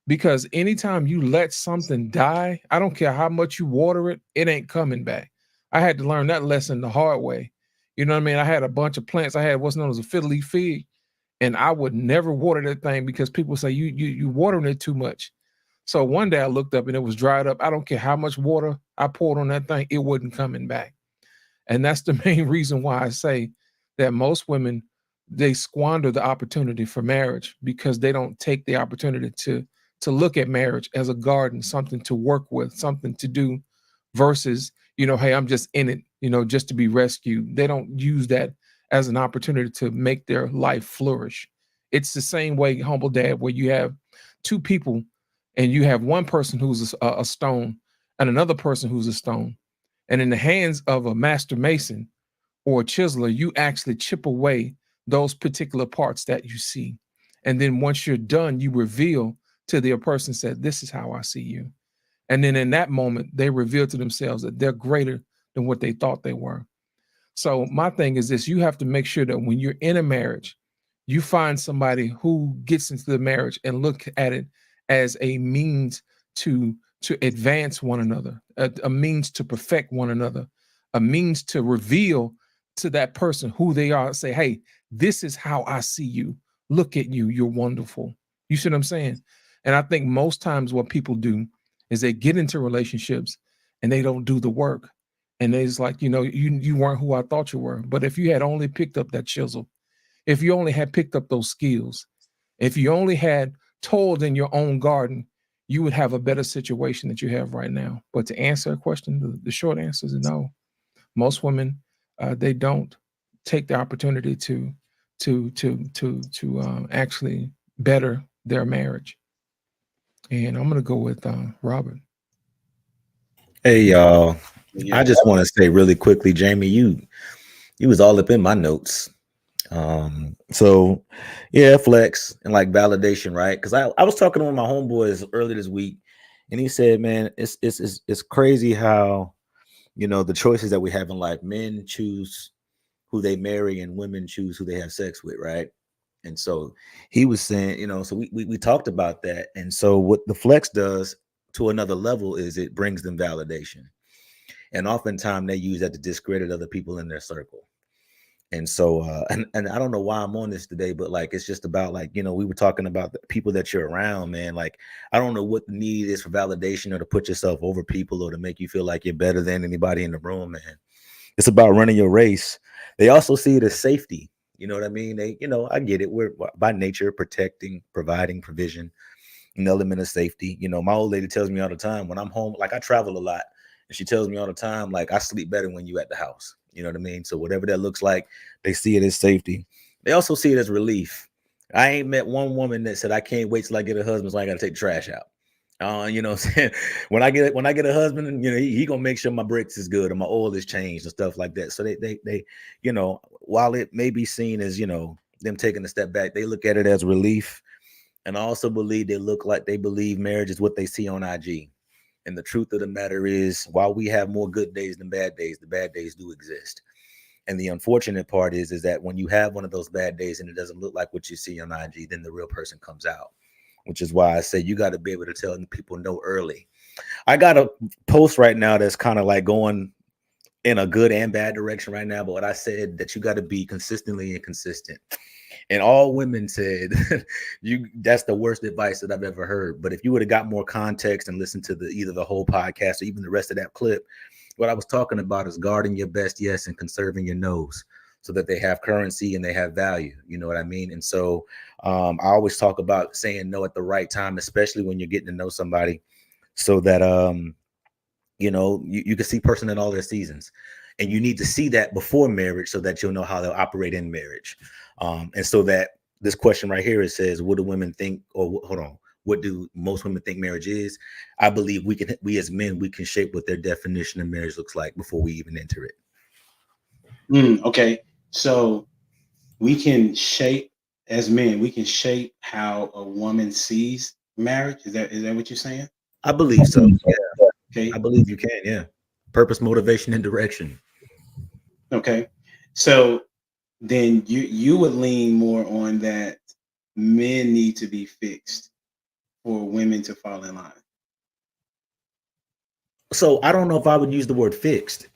because anytime you let something die, I don't care how much you water it, it ain't coming back. I had to learn that lesson the hard way. You know what I mean? I had a bunch of plants. I had what's known as a fiddle leaf fig, and I would never water that thing because people say you watering it too much. So one day I looked up and it was dried up. I don't care how much water I poured on that thing, it wasn't coming back. And that's the main reason why I say that most women, they squander the opportunity for marriage because they don't take the opportunity to look at marriage as a garden, something to work with, something to do, versus, hey, I'm just in it, just to be rescued. They don't use that as an opportunity to make their life flourish. It's the same way, Humble Dad, where you have two people and you have one person who's a stone and another person who's a stone. And in the hands of a master mason or a chiseler, you actually chip away those particular parts that you see. And then once you're done, you reveal to the person, said, this is how I see you. And then in that moment, they reveal to themselves that they're greater than what they thought they were. So my thing is this: you have to make sure that when you're in a marriage, you find somebody who gets into the marriage and look at it as a means to advance one another, a means to perfect one another, a means to reveal to that person who they are. Say, hey, this is how I see you. Look at you. You're wonderful. You see what I'm saying? And I think most times what people do is they get into relationships and they don't do the work. And it's like, you weren't who I thought you were. But if you had only picked up that chisel, if you only had picked up those skills, if you only had toiled in your own garden, you would have a better situation that you have right now. But to answer a question, the short answer is no. Most women, they don't take the opportunity to actually better their marriage. And I'm going to go with Robert. Hey, y'all. I just want to say really quickly, Jamie, you was all up in my notes. So yeah, flex and like validation, right? Because I was talking to one of my homeboys earlier this week, and he said, man, it's crazy how, the choices that we have in life, men choose who they marry and women choose who they have sex with, right? And so he was saying, so we talked about that. And so what the flex does to another level is it brings them validation. And oftentimes they use that to discredit other people in their circle. And so, and I don't know why I'm on this today, but like, it's just about like, we were talking about the people that you're around, man. Like, I don't know what the need is for validation or to put yourself over people or to make you feel like you're better than anybody in the room, man. It's about running your race. They also see it as safety. You know what I mean? They, I get it. We're by nature protecting, providing provision, an element of safety. My old lady tells me all the time when I'm home, like I travel a lot. And she tells me all the time, like, I sleep better when you at the house. You know what I mean? So whatever that looks like, they see it as safety. They also see it as relief. I ain't met one woman that said, I can't wait till I get a husband so I got to take the trash out. You know what I'm saying? When I get a husband, he gonna make sure my brakes is good or my oil is changed and stuff like that. So they while it may be seen as, them taking a step back, they look at it as relief. And I also believe they believe marriage is what they see on IG. And the truth of the matter is, while we have more good days than bad days, the bad days do exist. And the unfortunate part is that when you have one of those bad days and it doesn't look like what you see on IG, then the real person comes out, which is why I say you got to be able to tell people no early. I got a post right now that's kind of like going in a good and bad direction right now. But what I said, that you got to be consistently inconsistent. And all women said, that's the worst advice that I've ever heard. But if you would have got more context and listened to either the whole podcast or even the rest of that clip, what I was talking about is guarding your best yes and conserving your no's, so that they have currency and they have value. You know what I mean? And so I always talk about saying no at the right time, especially when you're getting to know somebody, so that you can see person in all their seasons. And you need to see that before marriage so that you'll know how they'll operate in marriage. And so that this question right here, it says, what do women think, or hold on, what do most women think marriage is? I believe we as men, we can shape what their definition of marriage looks like before we even enter it. Okay. So we can shape, as men, we can shape how a woman sees marriage. Is that what you're saying? I believe so. Yeah. Okay. I believe you can. Yeah. Purpose, motivation, and direction. Okay. So then you would lean more on that men need to be fixed for women to fall in line. So I don't know if I would use the word fixed.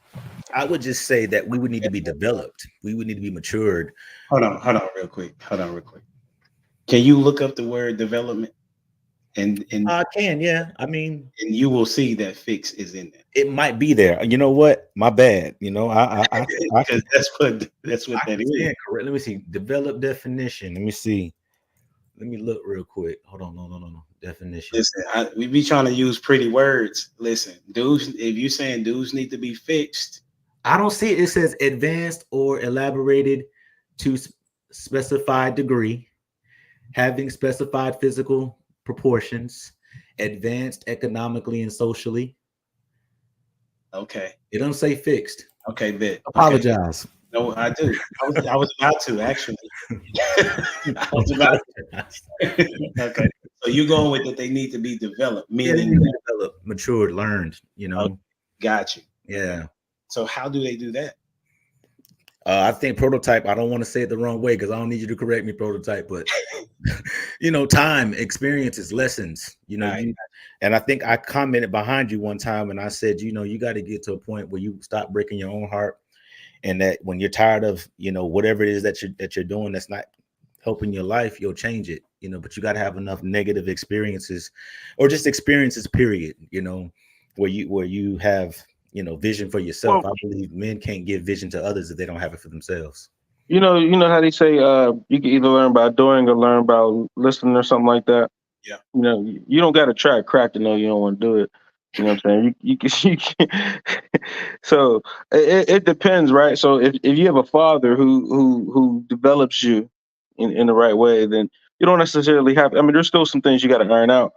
I would just say that we would need to be developed. We would need to be matured. Hold on real quick. Can you look up the word development? And I can, yeah. I mean, and you will see that fix is in there. It might be there. You know what? My bad. You know, I because that's what that is. Yeah, correct. Let me see. Develop definition. Let me see. Let me look real quick. Hold on. No. Definition. Listen, we be trying to use pretty words. Listen, dudes, if you're saying dudes need to be fixed, I don't see it. It says advanced or elaborated to specified degree, having specified physical proportions, advanced economically and socially. Okay. It doesn't say fixed. Okay, bet. Apologize. Okay. No, I do. I was about to actually. I was about to. Okay. So you're going with that they need to be developed, meaning they need to be developed, matured, learned, you know. Okay. Got you. Yeah. So how do they do that? I think prototype, I don't want to say it the wrong way because I don't need you to correct me, prototype, but time, experiences, lessons, and I think I commented behind you one time and I said, you got to get to a point where you stop breaking your own heart, and that when you're tired of, whatever it is that you're doing that's not helping your life, you'll change it, but you got to have enough negative experiences or just experiences, period, where you have vision for yourself. Well, I believe men can't give vision to others if they don't have it for themselves. You know how they say you can either learn by doing or learn by listening or something like that. Yeah. You don't got to try crack to know you don't want to do it. You know what I'm saying? You can. So it depends, right? So if you have a father who develops you in the right way, then you don't necessarily have. I mean, there's still some things you got to iron out,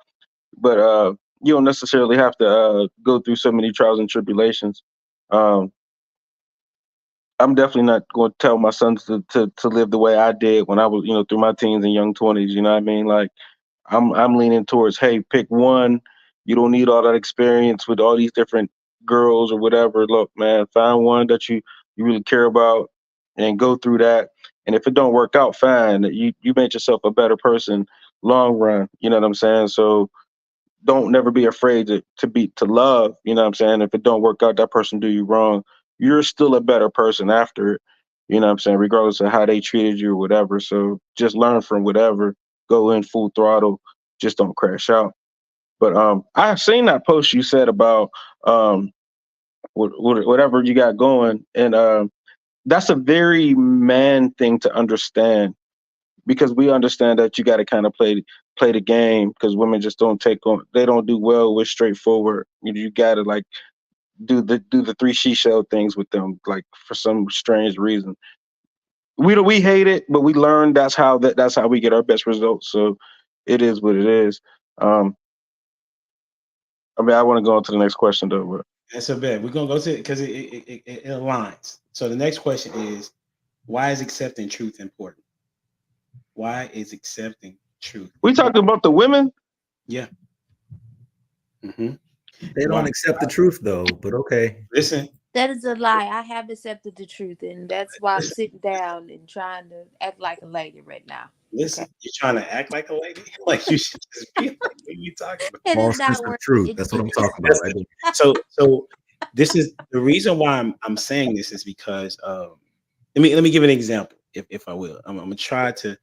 but you don't necessarily have to go through so many trials and tribulations. I'm definitely not going to tell my sons to live the way I did when I was, through my teens and young 20s. You know what I mean? Like, I'm leaning towards, hey, pick one. You don't need all that experience with all these different girls or whatever. Look, man, find one that you really care about and go through that. And if it don't work out, fine. You made yourself a better person long run. You know what I'm saying? So don't never be afraid to love. You know what I'm saying? If it don't work out, that person do you wrong, you're still a better person after it. You know what I'm saying? Regardless of how they treated you or whatever. So just learn from whatever. Go in full throttle. Just don't crash out. But I've seen that post you said about whatever you got going, and that's a very man thing to understand, because we understand that you got to kind of play the game, because women just don't they don't do well with straightforward. You got to like do the three she-shell things with them, like for some strange reason. We hate it, but we learn that's how we get our best results. So it is what it is. I mean, I want to go on to the next question though. But that's a bet. We're gonna go to it because it aligns. So the next question is, why is accepting truth important? Why is accepting truth? We talking about the women? Yeah. Mm-hmm. They don't accept the truth though, but okay. Listen. That is a lie. I have accepted the truth, and that's why I'm sitting down and trying to act like a lady right now. Listen, you're trying to act like a lady? Like you should just be like, what are you talking about? It is not truth. That's what I'm talking about. Right? So this is the reason why I'm saying this is because let me give an example, if I will. I'm gonna try to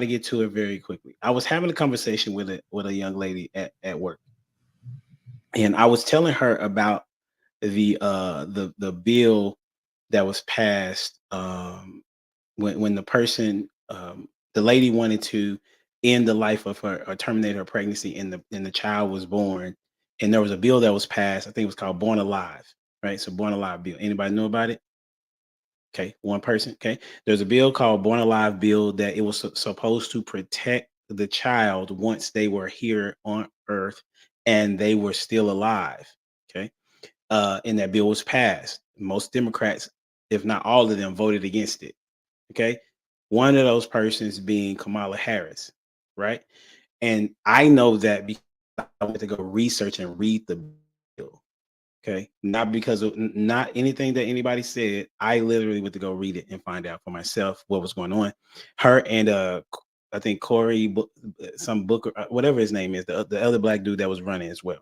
get to it very quickly. I was having a conversation with a young lady at work, and I was telling her about the bill that was passed when the lady wanted to end the life of her or terminate her pregnancy, and the child was born, and there was a bill that was passed. I think it was called Born Alive, right? So Born Alive bill. Anybody know about it? Okay, one person. Okay, there's a bill called Born Alive bill that it was supposed to protect the child once they were here on Earth and they were still alive. Okay, and that bill was passed. Most Democrats, if not all of them, voted against it. Okay, one of those persons being Kamala Harris, right? And I know that because I went to go research and read the bill. Okay, not because of not anything that anybody said. I literally went to go read it and find out for myself what was going on. Her and I think Corey, some Booker, whatever his name is, the other black dude that was running as well.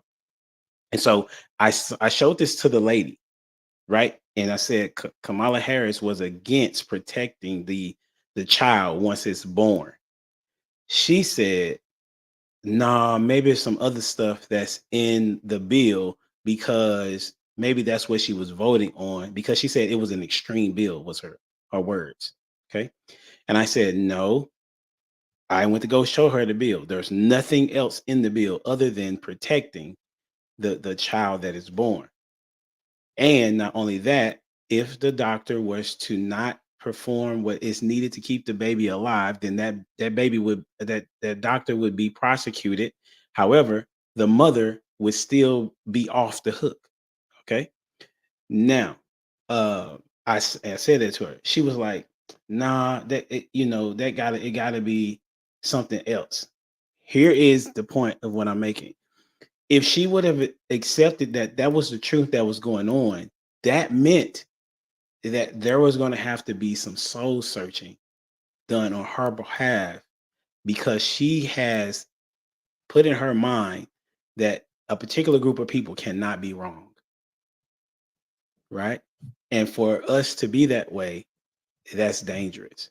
And so I showed this to the lady, right? And I said Kamala Harris was against protecting the child once it's born. She said, nah, maybe there's some other stuff that's in the bill, because maybe that's what she was voting on, because she said it was an extreme bill, was her words. Okay. And I said, no, I went to go show her the bill. There's nothing else in the bill other than protecting the child that is born. And not only that, if the doctor was to not perform what is needed to keep the baby alive, then that baby that doctor would be prosecuted. However, the mother would still be off the hook. Okay. Now, I said that to her. She was like, nah, it gotta be something else. Here is the point of what I'm making. If she would have accepted that was the truth that was going on, that meant that there was going to have to be some soul searching done on her behalf, because she has put in her mind that a particular group of people cannot be wrong. Right? And for us to be that way, that's dangerous.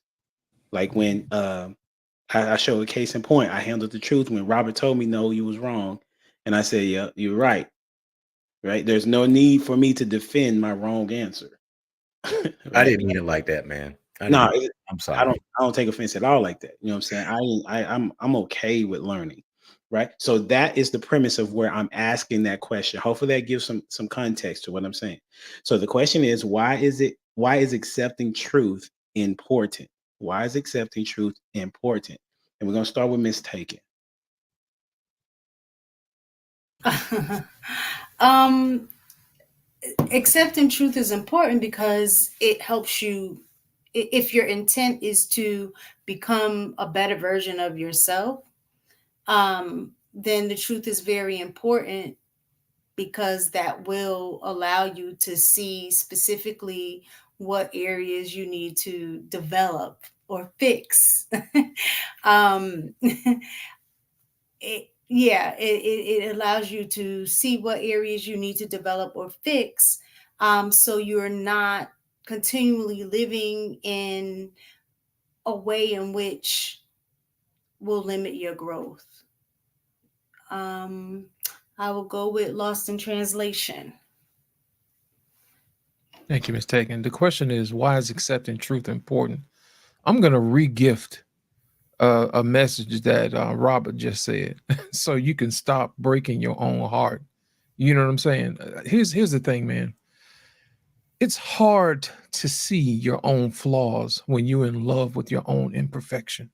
Like when I showed a case in point, I handled the truth when Robert told me, no, you was wrong. And I said, yeah, you're right. Right? There's no need for me to defend my wrong answer. Right? I didn't mean it like that, man. No, I'm sorry. I don't take offense at all like that. You know what I'm saying? I'm okay with learning. Right? So that is the premise of where I'm asking that question. Hopefully that gives some context to what I'm saying. So the question is, why is accepting truth important? Why is accepting truth important? And we're going to start with Miss Taken. Accepting truth is important because it helps you. If your intent is to become a better version of yourself, then the truth is very important, because that will allow you to see specifically what areas you need to develop or fix. It allows you to see what areas you need to develop or fix, so you're not continually living in a way in which will limit your growth. I will go with Lost in Translation. Thank you, Ms. Taken. The question is, why is accepting truth important? I'm going to re-gift a message that Robert just said, so you can stop breaking your own heart. You know what I'm saying? Here's the thing, man. It's hard to see your own flaws when you're in love with your own imperfection.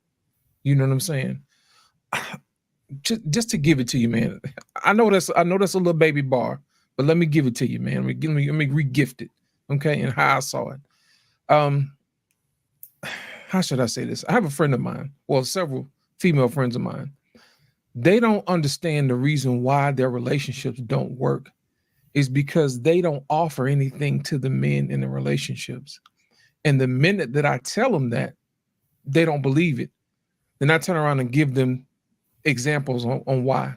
You know what I'm saying? Just to give it to you, man. I know that's a little baby bar, but let me give it to you, man. Let me re-gift it, okay? And how I saw it. How should I say this? I have a friend of mine, well, several female friends of mine. They don't understand the reason why their relationships don't work is because they don't offer anything to the men in the relationships. And the minute that I tell them that, they don't believe it. Then I turn around and give them examples on why.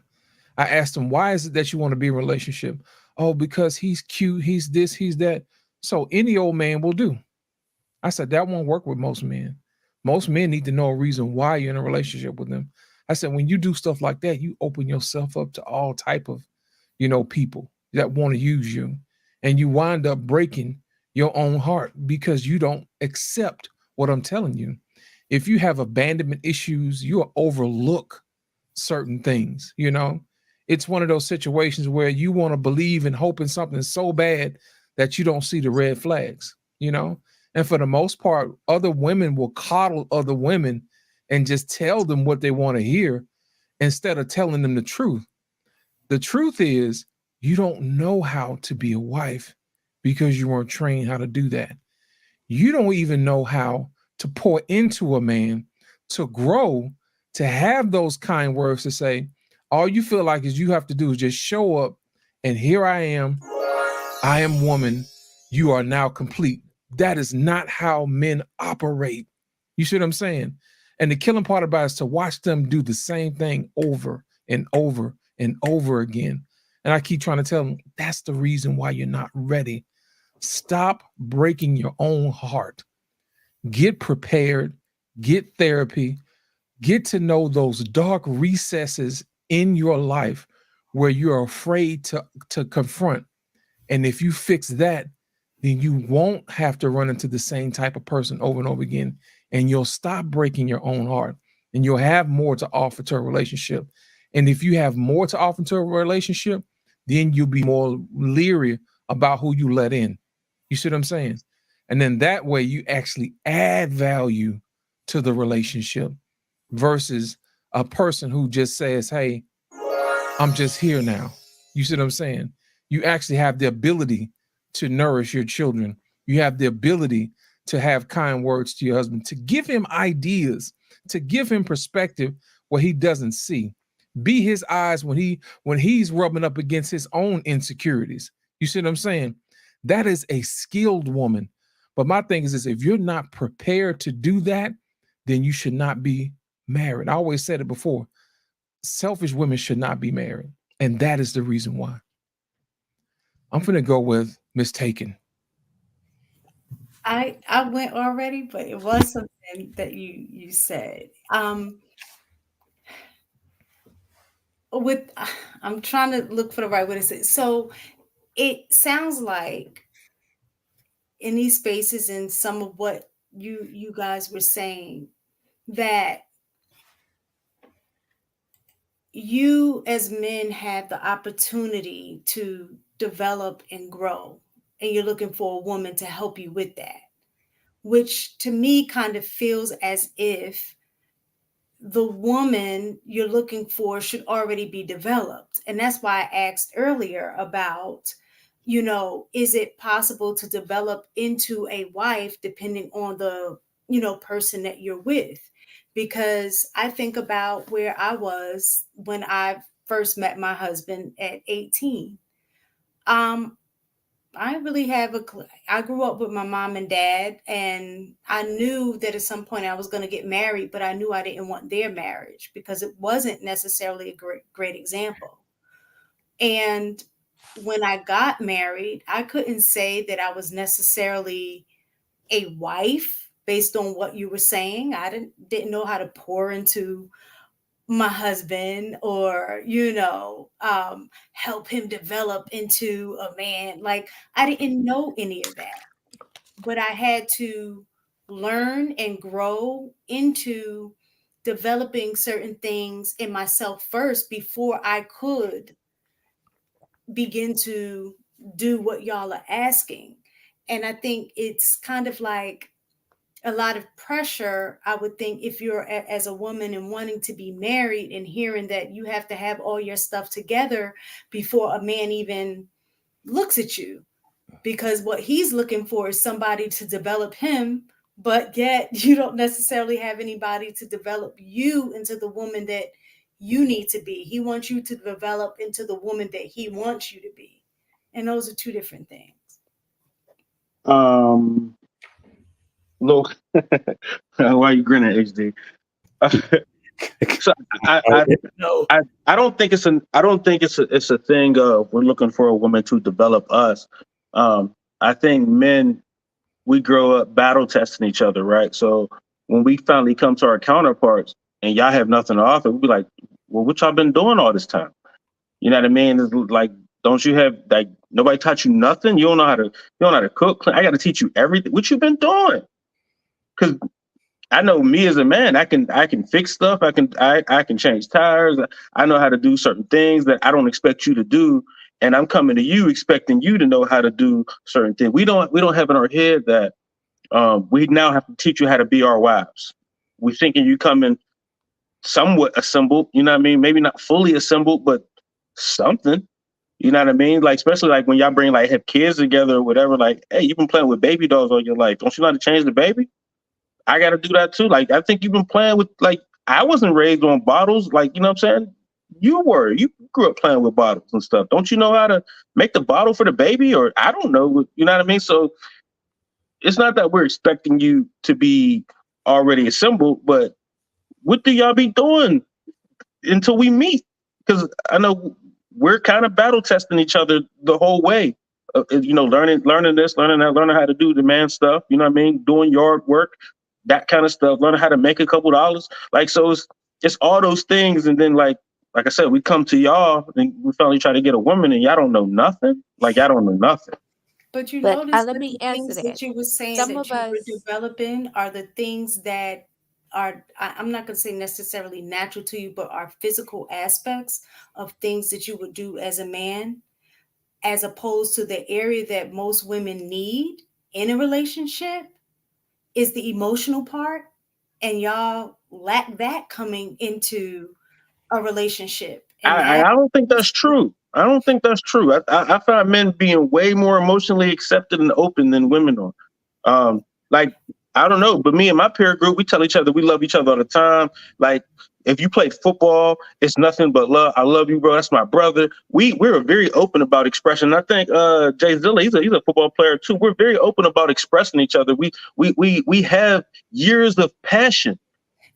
I asked them, why is it that you want to be in a relationship? oh, because he's cute, he's this, he's that. So any old man will do. I said, that won't work with most men. Most men need to know a reason why you're in a relationship with them. I said, when you do stuff like that, you open yourself up to all type of, people that want to use you. And you wind up breaking your own heart because you don't accept what I'm telling you. If you have abandonment issues, you'll overlook certain things, It's one of those situations where you want to believe and hope in something so bad that you don't see the red flags, And for the most part, other women will coddle other women and just tell them what they want to hear instead of telling them the truth. The truth is, you don't know how to be a wife because you weren't trained how to do that. You don't even know how to pour into a man to grow, to have those kind words to say. All you feel like is you have to do is just show up and here I am woman, you are now complete. That is not how men operate. You see what I'm saying? And the killing part about it is to watch them do the same thing over and over and over again. And I keep trying to tell them, that's the reason why you're not ready. Stop breaking your own heart. Get prepared, get therapy, get to know those dark recesses in your life where you're afraid to confront. And if you fix that, then you won't have to run into the same type of person over and over again. And you'll stop breaking your own heart and you'll have more to offer to a relationship. And if you have more to offer to a relationship, then you'll be more leery about who you let in. You see what I'm saying? And then that way you actually add value to the relationship versus a person who just says, hey, I'm just here now. You see what I'm saying? You actually have the ability to nourish your children. You have the ability to have kind words to your husband, to give him ideas, to give him perspective where he doesn't see. Be his eyes when he's rubbing up against his own insecurities. You see what I'm saying? That is a skilled woman. But my thing is this, if you're not prepared to do that, then you should not be married. I always said it before. Selfish women should not be married. And that is the reason why. I'm going to go with Miss Taken. I went already, but it was something that you said. I'm trying to look for the right way to say it. So it sounds like in these spaces and some of what you guys were saying, that you as men have the opportunity to develop and grow, and you're looking for a woman to help you with that, which to me kind of feels as if the woman you're looking for should already be developed. And that's why I asked earlier about, is it possible to develop into a wife depending on the, person that you're with? Because I think about where I was when I first met my husband at 18. I really have I grew up with my mom and dad, and I knew that at some point I was going to get married, but I knew I didn't want their marriage because it wasn't necessarily a great example. And when I got married, I couldn't say that I was necessarily a wife based on what you were saying. I didn't know how to pour into my husband or, help him develop into a man. Like, I didn't know any of that, but I had to learn and grow into developing certain things in myself first before I could begin to do what y'all are asking. And I think it's kind of like a lot of pressure, I would think, if you're as a woman and wanting to be married and hearing that you have to have all your stuff together before a man even looks at you, because what he's looking for is somebody to develop him, but yet you don't necessarily have anybody to develop you into the woman that you need to be. He wants you to develop into the woman that he wants you to be. And those are two different things. Look, why are you grinning, HD? So I don't think it's a thing of we're looking for a woman to develop us. I think men, we grow up battle testing each other, right? So when we finally come to our counterparts and y'all have nothing to offer, we'll be like, well, what y'all been doing all this time? You know what I mean? It's like, don't you have, like, nobody taught you nothing? You don't know how to cook? I got to teach you everything. What you been doing? Because I know me as a man, I can fix stuff. I can change tires. I know how to do certain things that I don't expect you to do. And I'm coming to you expecting you to know how to do certain things. We don't have in our head that we now have to teach you how to be our wives. We thinking you coming somewhat assembled, you know what I mean? Maybe not fully assembled, but something. You know what I mean? Like, especially like when y'all bring, like, have kids together or whatever, like, hey, you've been playing with baby dolls all your life. Don't you know how to change the baby? I got to do that too. Like, I think you've been playing with, like, I wasn't raised on bottles. Like, you know what I'm saying? You grew up playing with bottles and stuff. Don't you know how to make the bottle for the baby? Or I don't know. You know what I mean? So it's not that we're expecting you to be already assembled, but what do y'all be doing until we meet? Because I know we're kind of battle testing each other the whole way. Learning this, learning that, learning how to do the man stuff. You know what I mean? Doing yard work, that kind of stuff. Learning how to make a couple dollars. Like, so it's all those things. And then like I said, we come to y'all and we finally try to get a woman, and y'all don't know nothing. Like, y'all don't know nothing. But you But notice let that me the answer things that. that you were saying Some that of you were us, developing are the things that are, I'm not going to say necessarily natural to you, but are physical aspects of things that you would do as a man, as opposed to the area that most women need in a relationship is the emotional part. And y'all lack that coming into a relationship. And I don't think that's true. I don't think that's true. I find men being way more emotionally accepted and open than women are. Like, I don't know, but me and my peer group, we tell each other we love each other all the time. Like, if you play football, it's nothing but love. I love you, bro. That's my brother. We're very open about expression. I think Jay Zilla, he's a football player too. We're very open about expressing each other. We have years of passion.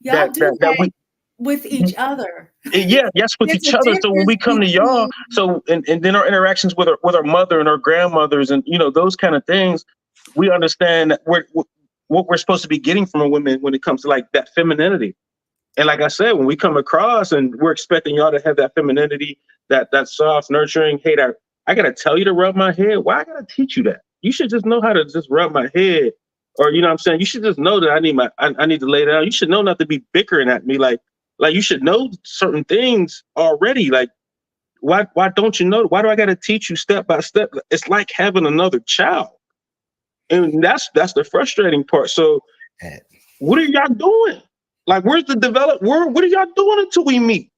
y'all do that we with each other. Yeah, yes, with There's each a other. So when we difference come to y'all, between- so and then our interactions with our mother and our grandmothers and those kind of things, we understand that what we're supposed to be getting from a woman when it comes to like that femininity. And like I said, when we come across and we're expecting y'all to have that femininity, that soft, nurturing, hey, I gotta tell you to rub my head. Why I gotta teach you that? You should just know how to just rub my head. Or you know what I'm saying? You should just know that I need to lay down. You should know not to be bickering at me. Like you should know certain things already. Like, why don't you know? Why do I gotta teach you step by step? It's like having another child. And that's the frustrating part. So what are y'all doing? Like, where's the what are y'all doing until we meet?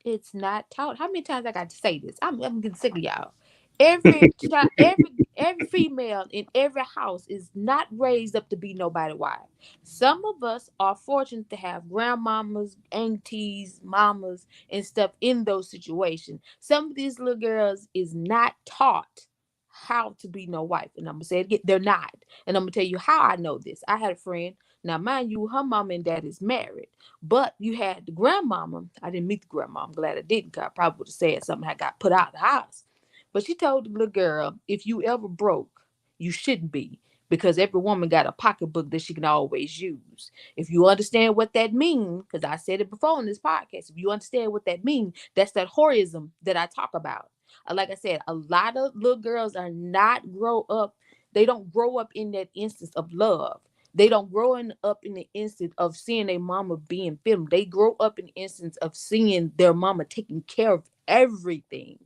it's not taught. How many times I got to say this? I'm getting sick of y'all. Every child, every female in every house is not raised up to be nobody's wife. Some of us are fortunate to have grandmamas, aunties, mamas, and stuff in those situations. Some of these little girls is not taught how to be no wife. And I'm gonna say it again, they're not. And I'm gonna tell you how I know this. I had a friend. Now, mind you, her mom and dad is married, but you had the grandmama. I didn't meet the grandma. I'm glad I didn't, because I probably would have said something. I got put out of the house. But she told the little girl, if you ever broke, you shouldn't be, because every woman got a pocketbook that she can always use. If you understand what that means, because I said it before in this podcast, if you understand what that means, that's that whoreism that I talk about. Like I said, a lot of little girls are not they don't grow up in that instance of love. They don't grow up in the instant of seeing their mama being filmed. They grow up in the instance of seeing their mama taking care of everything.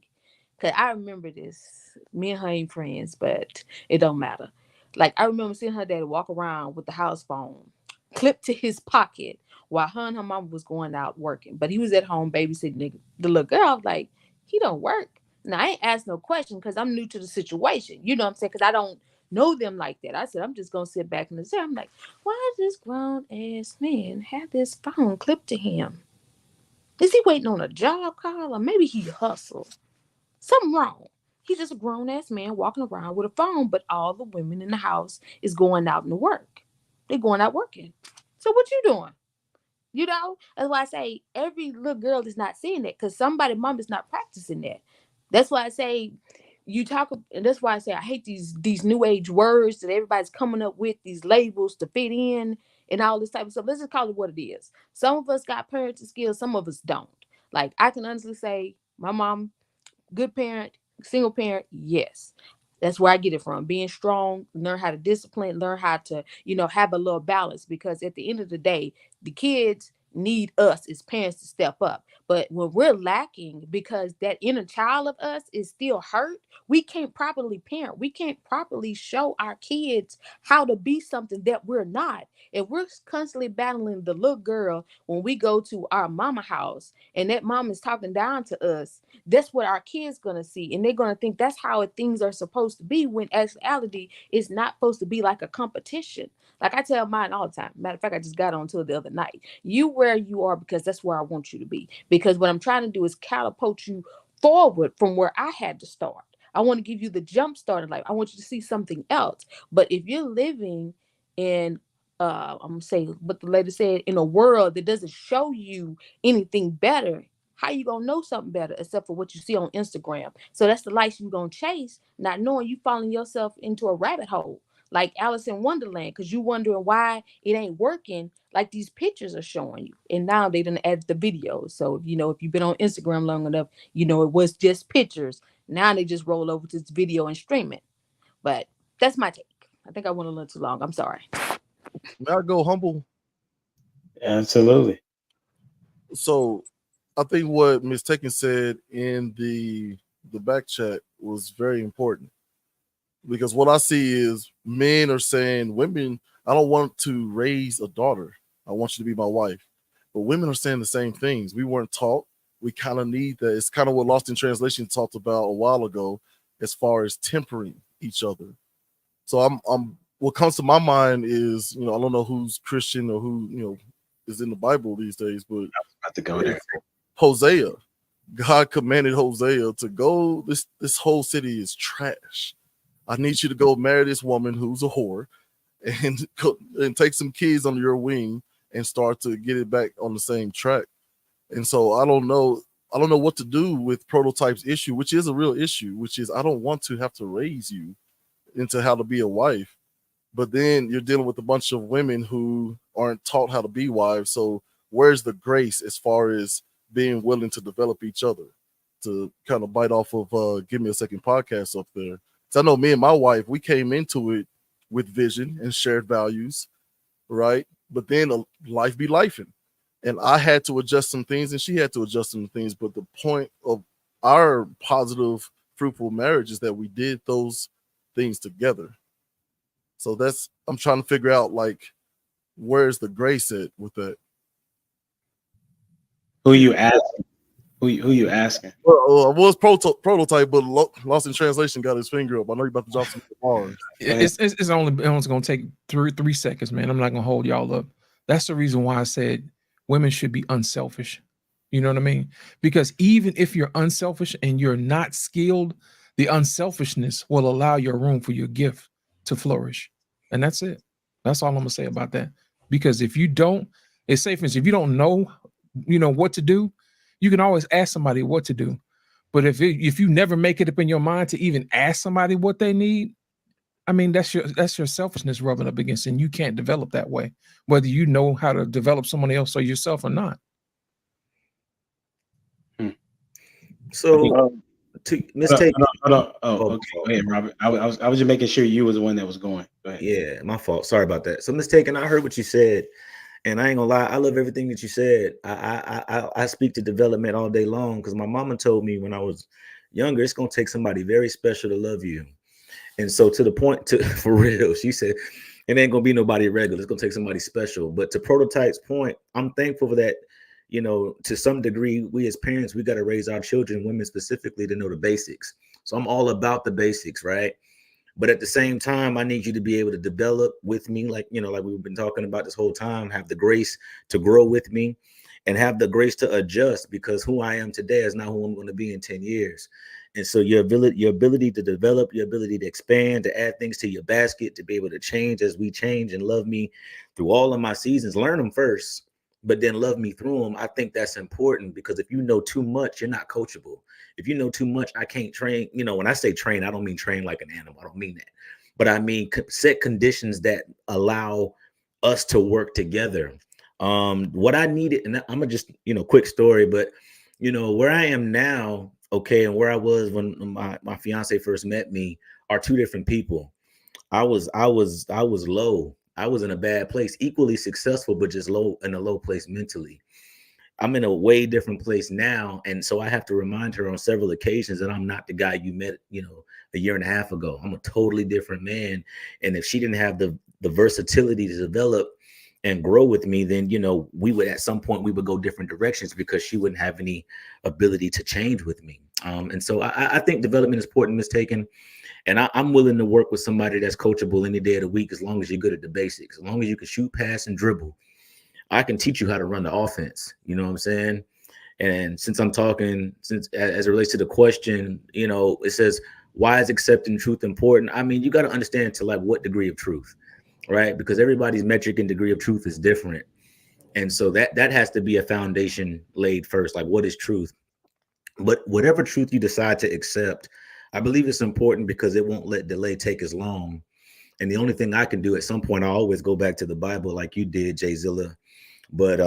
Cause I remember this. Me and her ain't friends, but it don't matter. Like, I remember seeing her dad walk around with the house phone clipped to his pocket while her and her mama was going out working. But he was at home babysitting the little girl. I was like, he don't work. Now, I ain't asked no question because I'm new to the situation. You know what I'm saying? Because I don't know them like that. I said, I'm just going to sit back in the chair. I'm like, why does this grown-ass man have this phone clipped to him? Is he waiting on a job call? Or maybe he hustled? Something wrong. He's just a grown-ass man walking around with a phone, but all the women in the house is going out to work. They're going out working. So what you doing? You know, that's why I say every little girl is not seeing that because somebody mom is not practicing that. That's why I say you talk, and that's why I say I hate these new age words that everybody's coming up with, these labels to fit in and all this type of stuff. Let's just call it what it is. Some of us got parenting skills, some of us don't. Like I can honestly say my mom, good parent, single parent, yes. That's where I get it from. Being strong, learn how to discipline, learn how to, have a little balance. Because at the end of the day, the kids need us as parents to step up. But when we're lacking because that inner child of us is still hurt, we can't properly parent. We can't properly show our kids how to be something that we're not. If we're constantly battling the little girl when we go to our mama house and that mom is talking down to us, that's what our kids gonna see, and they're gonna think that's how things are supposed to be, when actuality is not supposed to be like a competition. Like I tell mine all the time. Matter of fact, I just got on to it the other night. You where you are because that's where I want you to be. Because what I'm trying to do is catapult you forward from where I had to start. I want to give you the jump start in life. I want you to see something else. But if you're living in I'm gonna say what the lady said, in a world that doesn't show you anything better, how you gonna know something better except for what you see on Instagram? So that's the life you're gonna chase, not knowing you falling yourself into a rabbit hole like Alice in Wonderland, because you wondering why it ain't working like these pictures are showing you. And now they done add the videos. So if you've been on Instagram long enough, it was just pictures. Now they just roll over to this video and stream it. But that's my take. I think I went a little too long. I'm sorry. May I go humble? Absolutely. So I think what Ms. Taken said in the back chat was very important, because what I see is men are saying, women, I don't want to raise a daughter. I want you to be my wife. But women are saying the same things. We weren't taught. We kind of need that. It's kind of what Lost in Translation talked about a while ago, as far as tempering each other. So I'm what comes to my mind is, I don't know who's Christian or who, is in the Bible these days, but I was about to go there. Hosea. God commanded Hosea to go, this whole city is trash. I need you to go marry this woman who's a whore and take some kids under your wing and start to get it back on the same track. And so I don't know what to do with Prototype's issue, which is a real issue, which is I don't want to have to raise you into how to be a wife. But then you're dealing with a bunch of women who aren't taught how to be wives. So where's the grace as far as being willing to develop each other? To kind of bite off of Give Me a Second podcast up there. So I know me and my wife, we came into it with vision and shared values, right? But then life be lifing. And I had to adjust some things and she had to adjust some things. But the point of our positive, fruitful marriage is that we did those things together. So I'm trying to figure out, like, where's the grace at with that? Who you asking? Who you asking? Well, I was Prototype, but Lost in Translation got his finger up. I know you're about to drop some bars. It's only going to take three seconds, man. I'm not going to hold y'all up. That's the reason why I said women should be unselfish. You know what I mean? Because even if you're unselfish and you're not skilled, the unselfishness will allow your room for your gift to flourish. And that's it. That's all I'm going to say about that. Because if you don't, it's safe. If you don't know, what to do, you can always ask somebody what to do. But if you never make it up in your mind to even ask somebody what they need, I mean, that's your selfishness rubbing up against, and you can't develop that way, whether you know how to develop someone else or yourself or not. So, mistake. Hold on. Okay. Go ahead, Robert. I was just making sure you was the one that was going. Go ahead. Yeah, my fault. Sorry about that. So, mistaken. I heard what you said, and I ain't gonna lie. I love everything that you said. I speak to development all day long because my mama told me when I was younger, it's gonna take somebody very special to love you. And so, to the point, for real, she said, it ain't gonna be nobody regular. It's gonna take somebody special. But to Prototype's point, I'm thankful for that. To some degree, we as parents, we got to raise our children, women specifically, to know the basics. So I'm all about the basics, right? But at the same time, I need you to be able to develop with me, like we've been talking about this whole time, have the grace to grow with me and have the grace to adjust, because who I am today is not who I'm going to be in 10 years. And so your ability to develop, your ability to expand, to add things to your basket, to be able to change as we change and love me through all of my seasons, learn them first. but then love me through them. I think that's important, because if you know too much, you're not coachable. If you know too much, I can't train. When I say train, I don't mean train like an animal. I don't mean that. But I mean set conditions that allow us to work together. What I needed, and I'm gonna just, quick story, but where I am now, okay, and where I was when my fiance first met me are two different people. I was low. I was in a bad place, equally successful, but just in a low place mentally. I'm in a way different place now. And so I have to remind her on several occasions that I'm not the guy you met, a year and a half ago. I'm a totally different man. And if she didn't have the versatility to develop and grow with me, then, we would, at some point, we would go different directions, because she wouldn't have any ability to change with me. And so I think development is important, mistaken. And I'm willing to work with somebody that's coachable any day of the week, as long as you're good at the basics, as long as you can shoot, pass, and dribble. I can teach you how to run the offense. You know what I'm saying? And since as it relates to the question, it says, why is accepting truth important? I mean, you got to understand to what degree of truth, right? Because everybody's metric and degree of truth is different. And so that has to be a foundation laid first. Like, what is truth? But whatever truth you decide to accept, I believe it's important, because it won't let delay take as long. And the only thing I can do at some point, I always go back to the Bible, like you did, Jay Zilla. But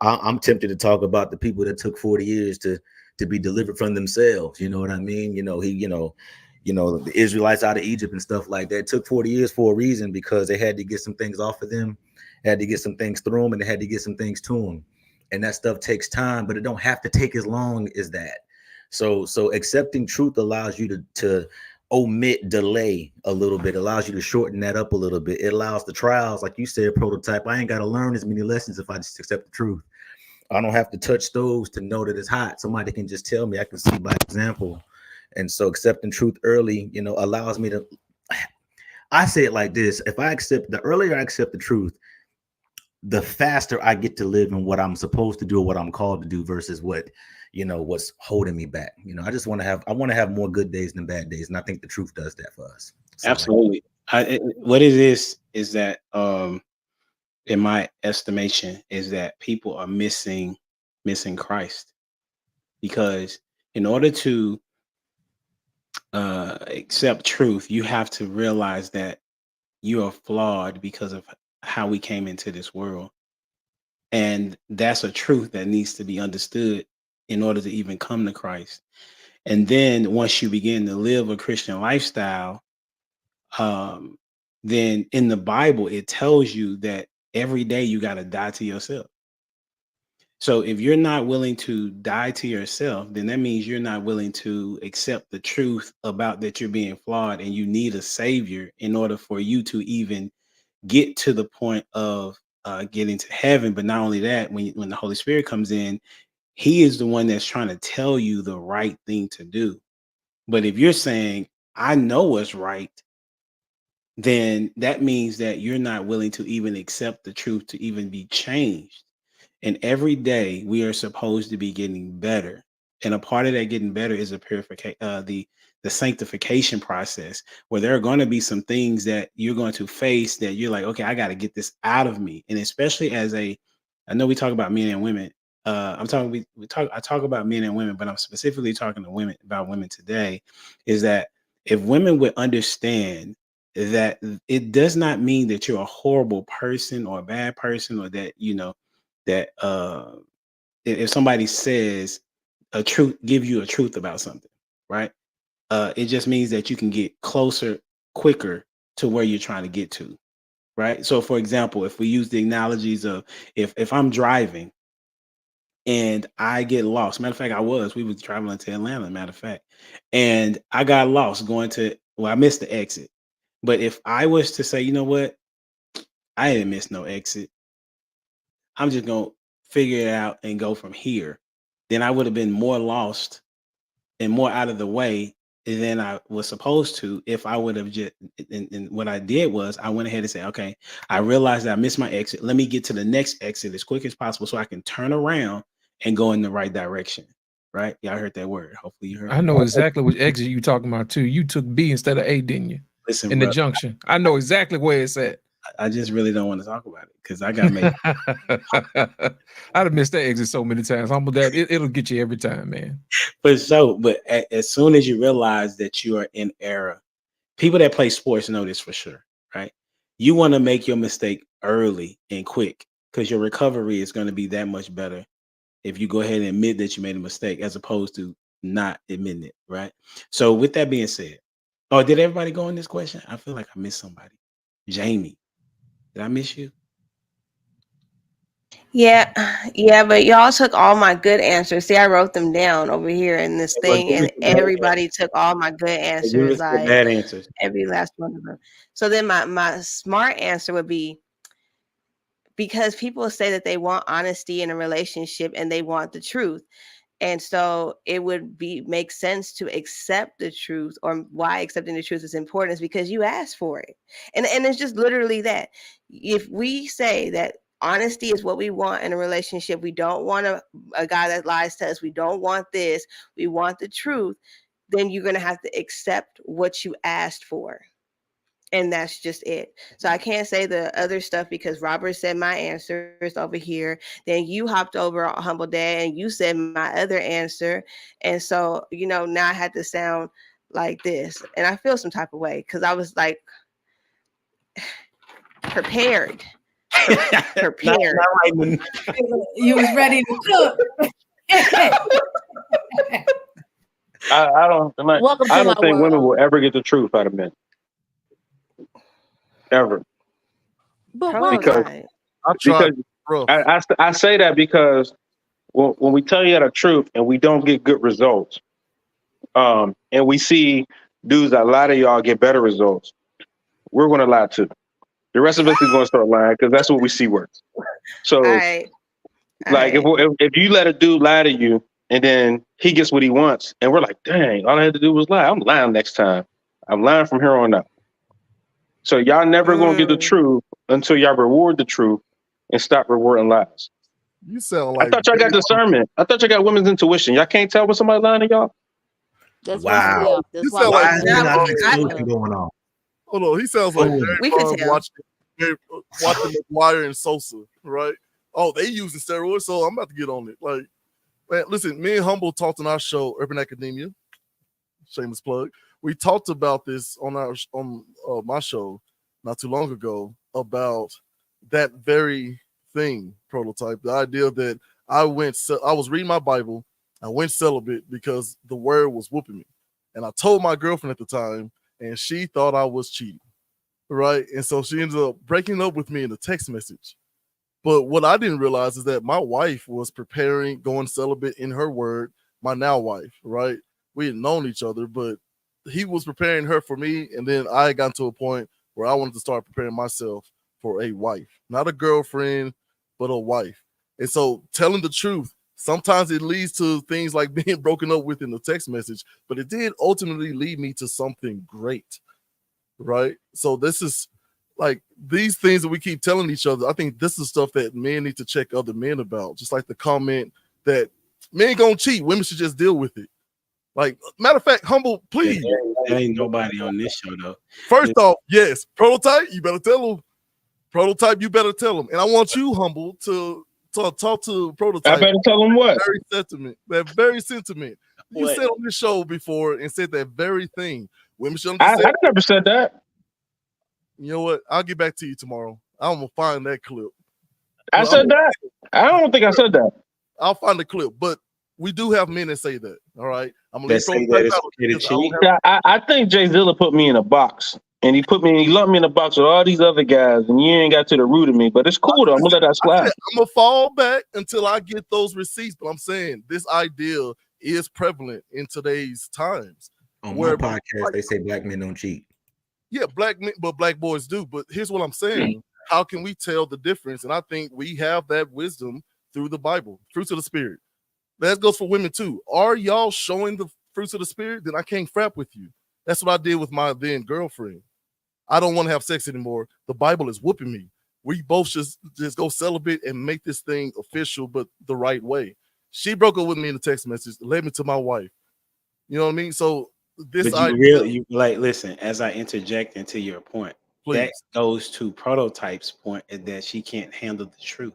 I'm tempted to talk about the people that took 40 years to be delivered from themselves. You know what I mean? The Israelites out of Egypt and stuff like that. It took 40 years for a reason, because they had to get some things off of them, had to get some things through them, and they had to get some things to them. And that stuff takes time, but it don't have to take as long as that. So accepting truth allows you to omit delay a little bit, allows you to shorten that up a little bit. It allows the trials, like you said, prototype. I ain't got to learn as many lessons if I just accept the truth. I don't have to touch stoves to know that it's hot. Somebody can just tell me. I can see by example. And so accepting truth early, allows me to, I say it like this: the earlier I accept the truth, the faster I get to live in what I'm supposed to do or what I'm called to do, versus what's holding me back. I want to have more good days than bad days. And I think the truth does that for us. So, absolutely. What it is that, in my estimation, is that people are missing Christ, because in order to accept truth, you have to realize that you are flawed because of how we came into this world. And that's a truth that needs to be understood in order to even come to Christ. And then once you begin to live a Christian lifestyle, then in the Bible, it tells you that every day you got to die to yourself. So if you're not willing to die to yourself, then that means you're not willing to accept the truth about that you're being flawed, and you need a savior in order for you to even get to the point of getting to heaven. But not only that, when the Holy Spirit comes in, he is the one that's trying to tell you the right thing to do. But if you're saying, I know what's right, then that means that you're not willing to even accept the truth to even be changed. And every day we are supposed to be getting better. And a part of that getting better is a purification, the sanctification process, where there are going to be some things that you're going to face that you're like, okay, I got to get this out of me. And especially I know we talk about men and women. I talk about men and women, but I'm specifically talking to about women today, is that if women would understand that it does not mean that you're a horrible person or a bad person, or that, that if somebody says give you a truth about something, right? It just means that you can get closer, quicker to where you're trying to get to, right? So for example, if we use the analogies of if I'm driving and I get lost. Matter of fact, we were traveling to Atlanta, matter of fact, and I got lost I missed the exit. But if I was to say, you know what, I didn't miss no exit, I'm just going to figure it out and go from here, then I would have been more lost and more out of the way than I was supposed to if I would have just, and what I did was I went ahead and said, okay, I realized that I missed my exit. Let me get to the next exit as quick as possible so I can turn around and go in the right direction, right? Y'all heard that word. Hopefully you heard I know exactly which exit you talking about too. You took B instead of A, didn't you? Listen, in the junction. I know exactly where it's at. I just really don't want to talk about it because I got made. I'd have missed that exit so many times. Humble Dad, it'll get you every time, man. But as soon as you realize that you are in error, people that play sports know this for sure, right? You want to make your mistake early and quick because your recovery is going to be that much better if you go ahead and admit that you made a mistake as opposed to not admitting it, right? So with that being said, did everybody go on this question? I feel like I missed somebody. Jamie, did I miss you? Yeah, but y'all took all my good answers. See, I wrote them down over here in this thing, and everybody took all my good answers, like bad answers. every last one of them. So then my smart answer would be, because people say that they want honesty in a relationship and they want the truth. And so it would make sense to accept the truth, or why accepting the truth is important is because you asked for it. And it's just literally that. If we say that honesty is what we want in a relationship, we don't want a guy that lies to us, we don't want this, we want the truth, then you're going to have to accept what you asked for. And that's just it. So I can't say the other stuff because Robert said my answer is over here. Then you hopped over on Humble Dad and you said my other answer. And so, now I had to sound like this. And I feel some type of way because I was like prepared. Prepared. You was ready to cook. I don't think women will ever get the truth out of men. Ever. But because I say that because when we tell you the truth and we don't get good results, and we see dudes that lie to y'all get better results, we're going to lie too. The rest of us is going to start lying because that's what we see works. So, if you let a dude lie to you and then he gets what he wants, and we're like, dang, all I had to do was lie. I'm lying next time. I'm lying from here on out. So y'all never gonna get the truth until y'all reward the truth and stop rewarding lies. You sound like I thought y'all got discernment. I thought y'all got women's intuition. Y'all can't tell when somebody lying to y'all. That's wow. That's you sound like going on. Hold on, he sounds like we could tell. watching McGuire and Sosa, right? Oh, they using steroids, so I'm about to get on it. Like, man, listen, me and Humble talked on our show, Urban Academia. Shameless plug. We talked about this on my show not too long ago about that very thing, Prototype. The idea that I was reading my Bible, I went celibate because the word was whooping me, and I told my girlfriend at the time, and she thought I was cheating, right? And so she ended up breaking up with me in a text message. But what I didn't realize is that my wife was preparing going celibate in her word. My now wife, right? We had known each other, but he was preparing her for me, and then I got to a point where I wanted to start preparing myself for a wife, not a girlfriend, but a wife. And so telling the truth, sometimes it leads to things like being broken up with in the text message, but it did ultimately lead me to something great, right? So this is like these things that we keep telling each other. I think this is stuff that men need to check other men about, just like the comment that men gonna cheat, women should just deal with it. Like, matter of fact, Humble, please. There ain't nobody on this show, though. First off, yes, Prototype, you better tell him. Prototype, you better tell him. And I want you, Humble, to talk to Prototype. I better tell him what? That very sentiment. You said on this show before and said that very thing. Women should I never said that. You know what? I'll get back to you tomorrow. I'm going to find that clip. I said that? I don't think I said that. I'll find the clip, but we do have men that say that. All right. I'm gonna I think Jay Zilla put me in a box, and he lumped me in a box with all these other guys, and you ain't got to the root of me. But it's cool though. I'm gonna let that slide. I'm gonna fall back until I get those receipts. But I'm saying this idea is prevalent in today's times. On my podcast, they say black men don't cheat. Yeah, black men, but black boys do. But here's what I'm saying: how can we tell the difference? And I think we have that wisdom through the Bible, fruits of the Spirit. That goes for women too. Are y'all showing the fruits of the Spirit? Then I can't frap with you. That's what I did with my then girlfriend. I don't want to have sex anymore. The Bible is whooping me. We both just go celibate and make this thing official, but the right way. She broke up with me in the text message, led me to my wife. You know what I mean? So this listen, as I interject into your point, that goes to Prototype's point that she can't handle the truth.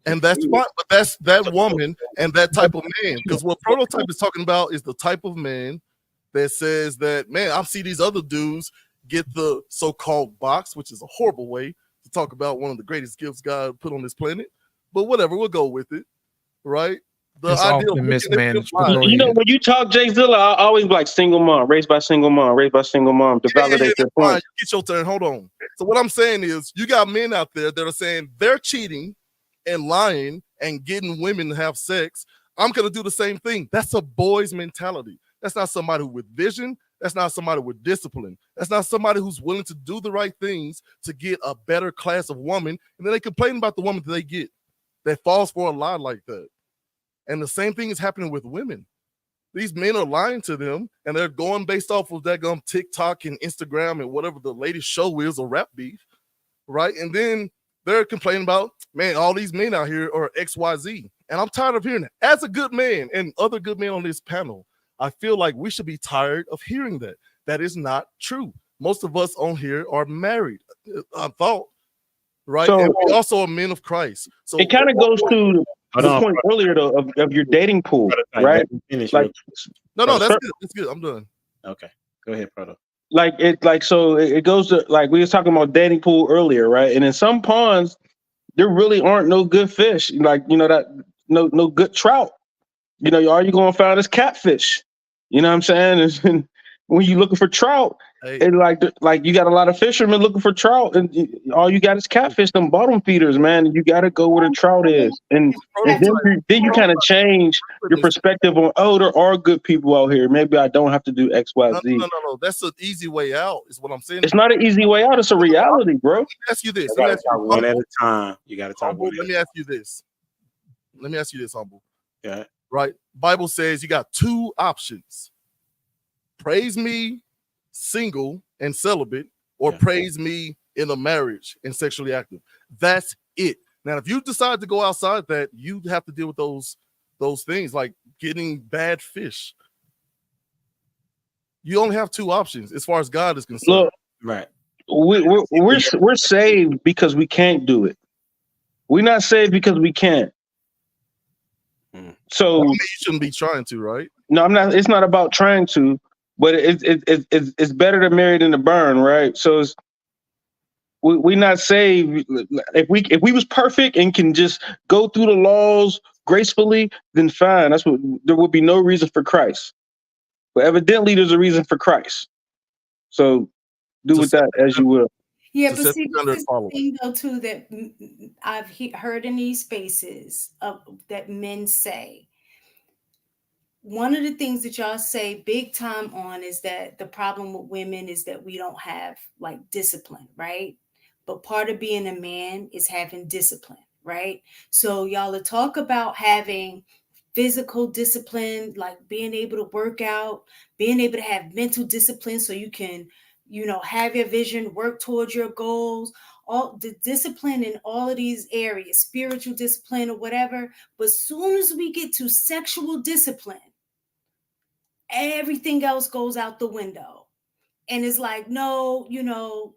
And that's fine, but that's that woman and that type of man. Because what Prototype is talking about is the type of man that says that, man, I see these other dudes get the so-called box, which is a horrible way to talk about one of the greatest gifts God put on this planet. But whatever, we'll go with it, right? The It's idea often of mismanaged. You know, when you talk Jay Zilla, I always be like single mom, raised by single mom, raised by single mom to validate their fine, point. get your turn. Hold on. So what I'm saying is, you got men out there that are saying they're cheating and lying and getting women to have sex. I'm gonna do the same thing. That's a boy's mentality. That's not somebody with vision. That's not somebody with discipline. That's not somebody who's willing to do the right things to get a better class of woman. And then they complain about the woman that they get that falls for a lie like that. And the same thing is happening with women. These men are lying to them, and they're going based off of that TikTok and Instagram and whatever the latest show is, or rap beef, right? And then they're complaining about, man, all these men out here are XYZ. And I'm tired of hearing it. As a good man and other good men on this panel, I feel like we should be tired of hearing that. That is not true. Most of us on here are married, I thought, right? So, and we also are men of Christ. So it kind of goes to the point earlier though of your dating pool, right? Like, no, that's good. That's good. I'm done. Okay, go ahead, Proto. So it goes to, like, we was talking about dating pool earlier, right? And in some ponds, there really aren't no good fish. Like, you know, that no good trout. You know, all you're gonna find is catfish. You know what I'm saying? And when you're looking for trout, and like you got a lot of fishermen looking for trout, and all you got is catfish, them bottom feeders, man. You got to go where the trout is, and then you kind of change your perspective on, oh, there are good people out here. Maybe I don't have to do X, Y, Z. No. That's an easy way out, is what I'm saying. It's not an easy way out. It's a reality, bro. Let me ask you this. You gotta talk one at a time. You got to talk one. Let me ask you this. Humble. Yeah. Right. Bible says you got two options: praise me single and celibate, or praise me in a marriage and sexually active. That's it. Now, if you decide to go outside that, you have to deal with those things, like getting bad fish. You only have two options as far as God is concerned. Look, right. We're saved because we can't do it. We're not saved because we can't. So you shouldn't be trying to, right? No, I'm not. It's not about trying to, but it's better to marry than to burn, right? So we're not saved. If we was perfect and can just go through the laws gracefully, then fine. There would be no reason for Christ. But evidently, there's a reason for Christ. So do with that as you will. Yeah, but see, this is the thing though too that I've heard in these spaces that men say. One of the things that y'all say big time on is that the problem with women is that we don't have like discipline, right? But part of being a man is having discipline, right? So y'all will talk about having physical discipline, like being able to work out, being able to have mental discipline so you can, you know, have your vision, work towards your goals, all the discipline in all of these areas, spiritual discipline or whatever. But as soon as we get to sexual discipline, everything else goes out the window. And it's like, no, you know,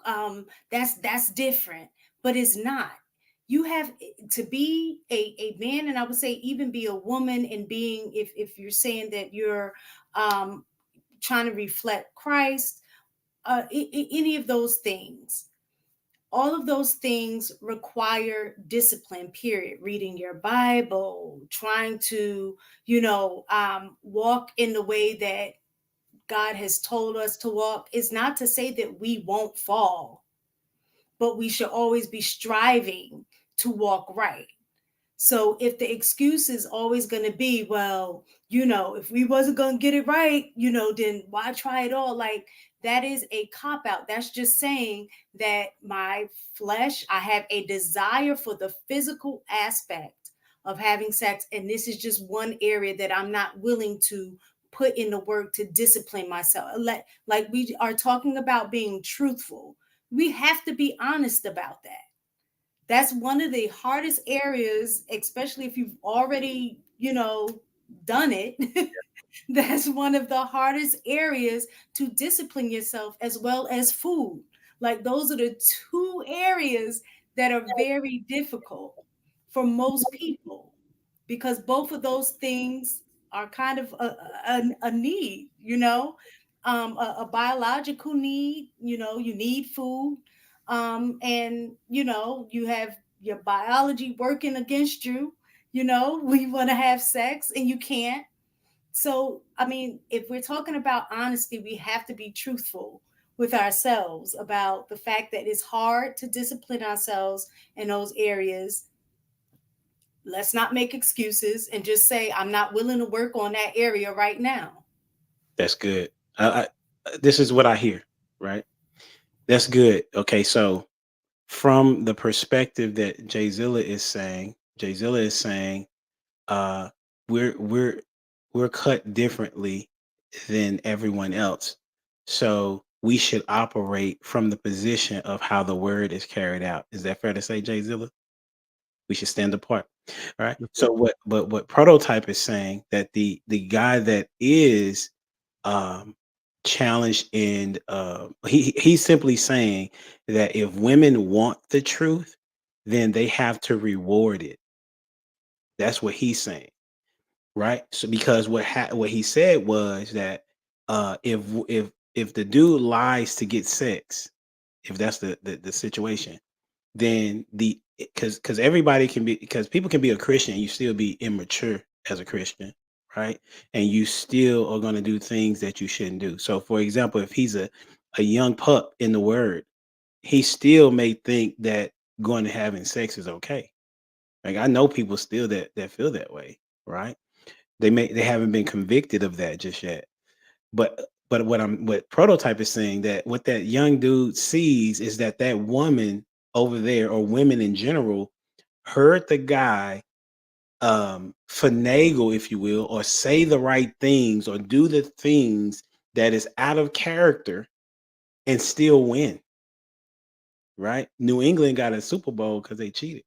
that's different, but it's not. You have to be a man, and I would say even be a woman, and being, if you're saying that you're trying to reflect Christ, any of those things, all of those things require discipline, period. Reading your Bible, trying to, you know, walk in the way that God has told us to walk. Is not to say that we won't fall, but we should always be striving to walk right. So if the excuse is always going to be, well, you know, if we wasn't going to get it right, you know, then why try it all? Like, that is a cop-out. That's just saying that my flesh, I have a desire for the physical aspect of having sex. And this is just one area that I'm not willing to put in the work to discipline myself. Like we are talking about being truthful. We have to be honest about that. That's one of the hardest areas, especially if you've already, you know, done it. That's one of the hardest areas to discipline yourself, as well as food. Like those are the two areas that are very difficult for most people, because both of those things are kind of a need, a biological need. You need food, and you have your biology working against you. We want to have sex and you can't. So, I mean, if we're talking about honesty, we have to be truthful with ourselves about the fact that it's hard to discipline ourselves in those areas. Let's not make excuses and just say, I'm not willing to work on that area right now. That's good. This is what I hear, right? That's good. Okay, so from the perspective that Jayzilla is saying, we're cut differently than everyone else. So we should operate from the position of how the word is carried out. Is that fair to say, Jayzilla? We should stand apart. All right. So what Prototype is saying, that the guy that is challenged, and he's simply saying that if women want the truth, then they have to reward it. That's what he's saying, right? So because what he said was that if the dude lies to get sex, if that's the situation, then because everybody can be, because people can be a Christian and you still be immature as a Christian, right? And you still are going to do things that you shouldn't do. So for example, if he's a young pup in the word, he still may think that going to having sex is okay. Like I know people still that feel that way, right? They haven't been convicted of that just yet. But what Prototype is saying, that what that young dude sees is that woman over there, or women in general, heard the guy finagle, if you will, or say the right things or do the things that is out of character and still win. Right? New England got a Super Bowl because they cheated.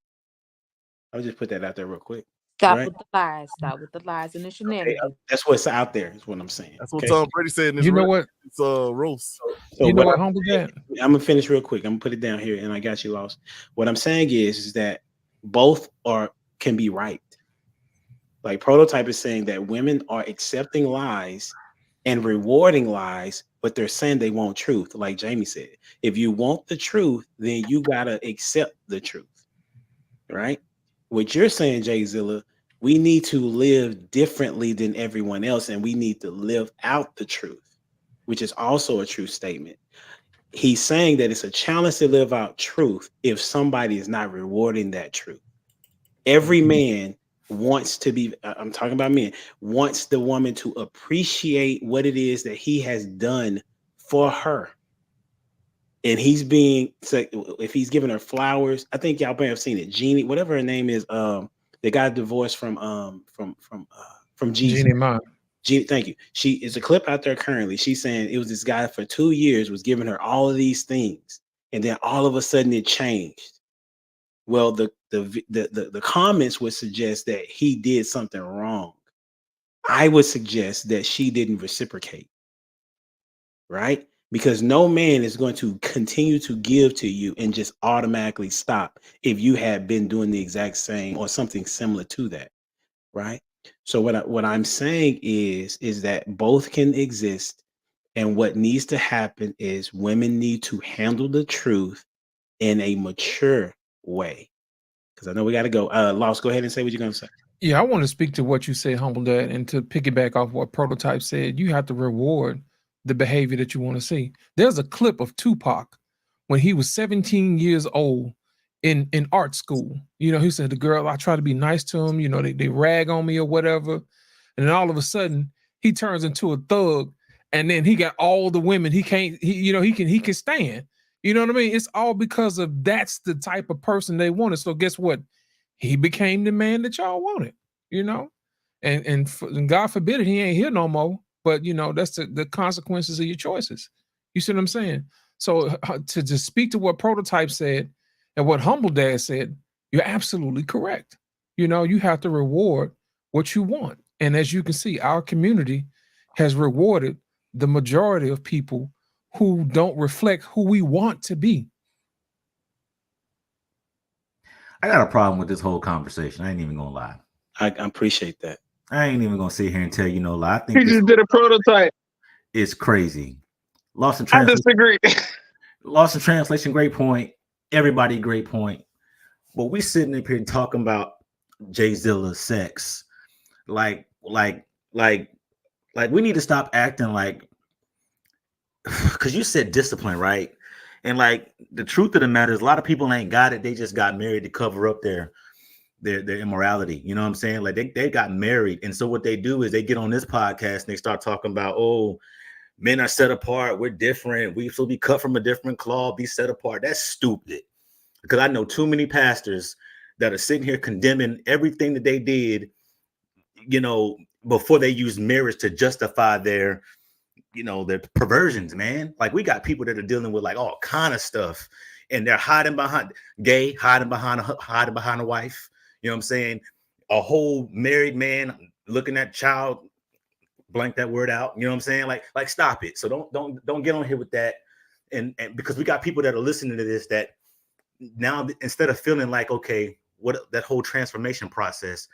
I'll just put that out there real quick. Stop right? with the lies. Stop with the lies and the shenanigans. That's what's out there, is what I'm saying. That's what Tom Brady said in his You know what? It's roast. So You know what what, Humble Dad? I'm gonna finish real quick. I'm gonna put it down here, and I got you lost. What I'm saying is that both can be right. Like Prototype is saying that women are accepting lies and rewarding lies, but they're saying they want truth. Like Jamie said, if you want the truth, then you gotta accept the truth, right? What you're saying, Jayzilla, we need to live differently than everyone else, and we need to live out the truth, which is also a true statement. He's saying that it's a challenge to live out truth if somebody is not rewarding that truth. Every man wants to be, I'm talking about men, wants the woman to appreciate what it is that he has done for her. And he's being, so if he's giving her flowers, I think y'all may have seen it. Jeannie, whatever her name is, they got divorced from Jesus. Jeannie Ma. Thank you. She is a clip out there currently. She's saying it was this guy for 2 years was giving her all of these things, and then all of a sudden it changed. Well, the comments would suggest that he did something wrong. I would suggest that she didn't reciprocate, right? Because no man is going to continue to give to you and just automatically stop if you had been doing the exact same or something similar to that, right? So what I'm saying is that both can exist, and what needs to happen is women need to handle the truth in a mature way. Because I know we got to go. Lost, go ahead and say what you're going to say. Yeah, I want to speak to what you said, Humble Dad, and to piggyback off what Prototype said. You have to reward the behavior that you want to see. There's a clip of Tupac when he was 17 years old in art school. You know, he said, the girl, I try to be nice to him, you know, they rag on me or whatever. And then all of a sudden he turns into a thug, and then he got all the women he can stand. You know what I mean? It's all because of that's the type of person they wanted. So guess what? He became the man that y'all wanted, you know? And God forbid it, he ain't here no more. But, you know, that's the consequences of your choices. You see what I'm saying? So to just speak to what Prototype said and what Humble Dad said, you're absolutely correct. You know, you have to reward what you want. And as you can see, our community has rewarded the majority of people who don't reflect who we want to be. I got a problem with this whole conversation. I ain't even gonna lie. I appreciate that. I ain't even gonna sit here and tell you no lie. I think He just did a prototype. It's crazy. Lost in I translation. disagree. Lost in translation. Great point. Everybody, great point. But we sitting up here talking about Jay-Zilla's sex, like we need to stop acting like, because you said discipline, right? And like the truth of the matter is, a lot of people ain't got it. They just got married to cover up their immorality. You know what I'm saying? Like they got married, and so what they do is they get on this podcast and they start talking about, oh, men are set apart. We're different. We should be cut from a different cloth. Be set apart. That's stupid. Because I know too many pastors that are sitting here condemning everything that they did, you know, before they use marriage to justify their, you know, their perversions, man. Like we got people that are dealing with like all kind of stuff, and they're hiding behind hiding behind a wife. You know what I'm saying? A whole married man looking at child, blank that word out. You know what I'm saying? Like stop it. So don't get on here with that. And because we got people that are listening to this that now, instead of feeling like, okay, what that whole transformation process,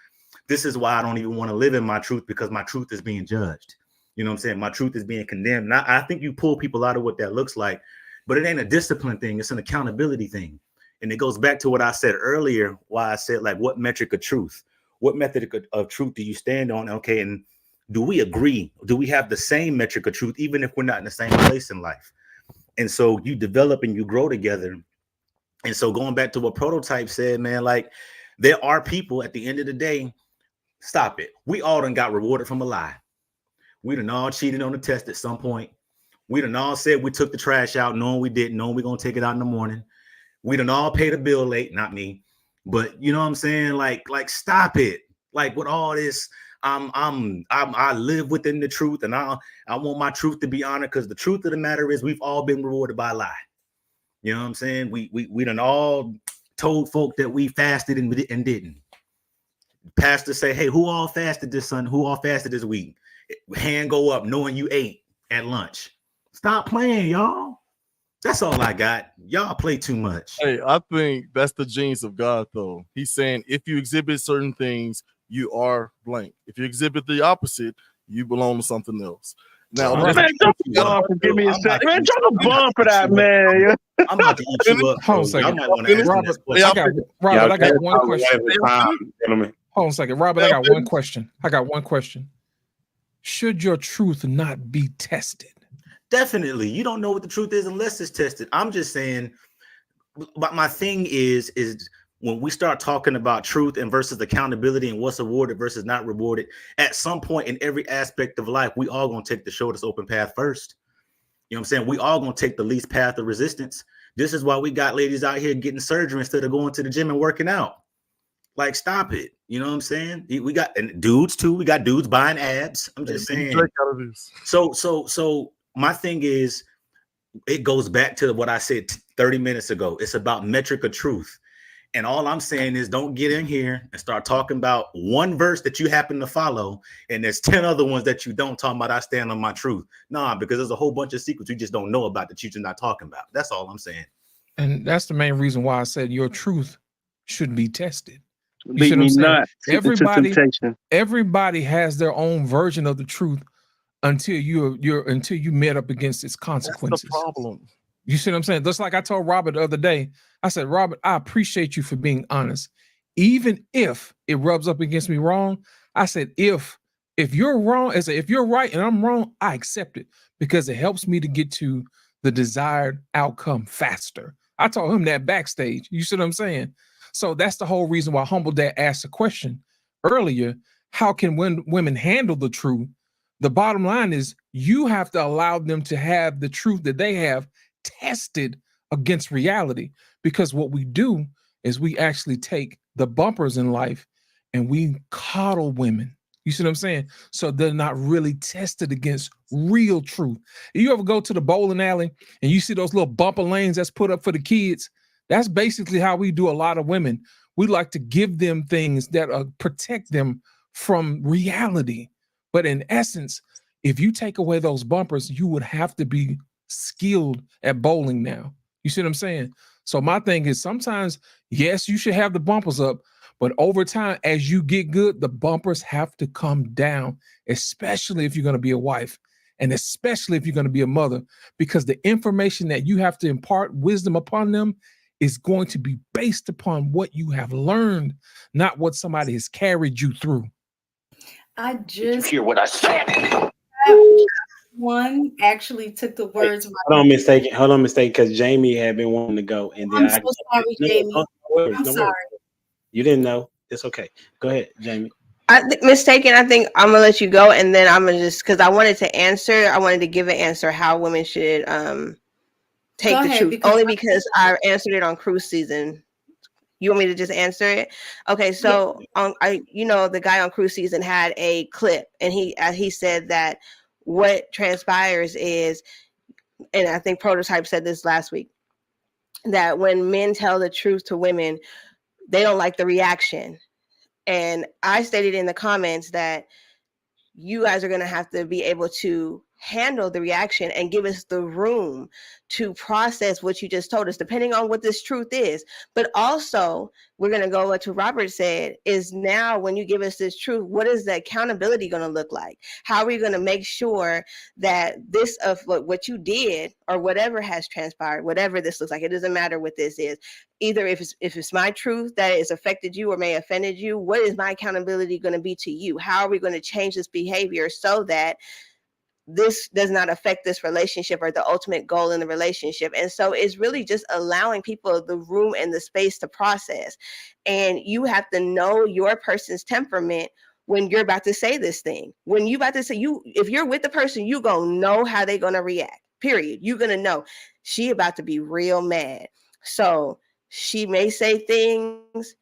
this is why I don't even want to live in my truth, because my truth is being judged. You know what I'm saying? My truth is being condemned. Now, I think you pull people out of what that looks like, but it ain't a discipline thing. It's an accountability thing. And it goes back to what I said earlier, why I said, like, what metric of truth? What method of truth do you stand on? Okay, and do we agree? Do we have the same metric of truth, even if we're not in the same place in life? And so you develop and you grow together. And so going back to what Prototype said, man, like there are people at the end of the day, stop it. We all done got rewarded from a lie. We done all cheated on the test at some point. We done all said we took the trash out, knowing we didn't, knowing we're going to take it out in the morning. We done all paid a bill late, not me. But you know what I'm saying? Like stop it. Like with all this, I live within the truth, and I want my truth to be honored, because the truth of the matter is we've all been rewarded by a lie. You know what I'm saying? We done all told folk that we fasted and didn't. Pastor say, hey, who all fasted this Sunday? Who all fasted this week? Hand go up knowing you ate at lunch. Stop playing, y'all. That's all I got. Y'all play too much. Hey, I think that's the genius of God, though. He's saying if you exhibit certain things, you are blank. If you exhibit the opposite, you belong to something else. Now, man, give me a second. Man, drop a bomb for that, man. I'm about to eat you up. Hold on a second. Robert, I got one question. Hold on a second. Robert, I got one question. Should your truth not be tested? Definitely. You don't know what the truth is unless it's tested. I'm just saying, but my thing is when we start talking about truth and versus accountability and what's awarded versus not rewarded, at some point in every aspect of life, we all gonna take the shortest open path first. You know what I'm saying? We all gonna take the least path of resistance. This is why we got ladies out here getting surgery instead of going to the gym and working out. Like, stop it. You know what I'm saying? We got, and dudes too. We got dudes buying abs. I'm just saying. So my thing is, it goes back to what I said 30 minutes ago. It's about metric of truth. And all I'm saying is, don't get in here and start talking about one verse that you happen to follow, and there's 10 other ones that you don't, talk about I stand on my truth. Nah, because there's a whole bunch of secrets you just don't know about that you're just not talking about. That's all I'm saying. And that's the main reason why I said your truth should be tested. Beat me not. Everybody has their own version of the truth until you met up against its consequences. That's the problem. You see what I'm saying? Just like I told Robert the other day, I said, Robert, I appreciate you for being honest. Even if it rubs up against me wrong, I said, if you're wrong, if you're right and I'm wrong, I accept it, because it helps me to get to the desired outcome faster. I told him that backstage. You see what I'm saying? So that's the whole reason why Humble Dad asked the question earlier, how can women handle the truth? The bottom line is you have to allow them to have the truth that they have tested against reality, because what we do is we actually take the bumpers in life and we coddle women. You see what I'm saying? So they're not really tested against real truth. You ever go to the bowling alley and you see those little bumper lanes that's put up for the kids? That's basically how we do a lot of women. We like to give them things that protect them from reality. But in essence, if you take away those bumpers, you would have to be skilled at bowling now. You see what I'm saying? So my thing is sometimes, yes, you should have the bumpers up, but over time, as you get good, the bumpers have to come down, especially if you're going to be a wife and especially if you're going to be a mother, because the information that you have to impart wisdom upon them is going to be based upon what you have learned, not what somebody has carried you through. I just hear what I said. One actually took the words. Hold on, mistake, because Jamie had been wanting to go, and then I'm so sorry, Jamie. I'm sorry. You didn't know. It's okay. Go ahead, Jamie. Mistaken. I think I'm gonna let you go, and then I'm gonna just because I wanted to answer. I wanted to give an answer how women should take Go the ahead, truth. because Only because I answered it on cruise season. You want me to just answer it? Okay, so the guy on cruise season had a clip, and he said that what transpires is, and I think Prototype said this last week, that when men tell the truth to women, they don't like the reaction. And I stated in the comments that you guys are going to have to be able to handle the reaction and give us the room to process what you just told us, depending on what this truth is. But also, we're going to go what Robert said is now when you give us this truth, what is the accountability going to look like? How are we going to make sure that this of what you did or whatever has transpired, whatever this looks like, it doesn't matter what this is. Either if it's my truth that has affected you or may have offended you, what is my accountability going to be to you? How are we going to change this behavior so that this does not affect this relationship or the ultimate goal in the relationship? And so it's really just allowing people the room and the space to process. And you have to know your person's temperament when you're about to say this thing. When you about to say, if you're with the person, you gonna know how they're gonna react, period. You're gonna know she about to be real mad. So she may say things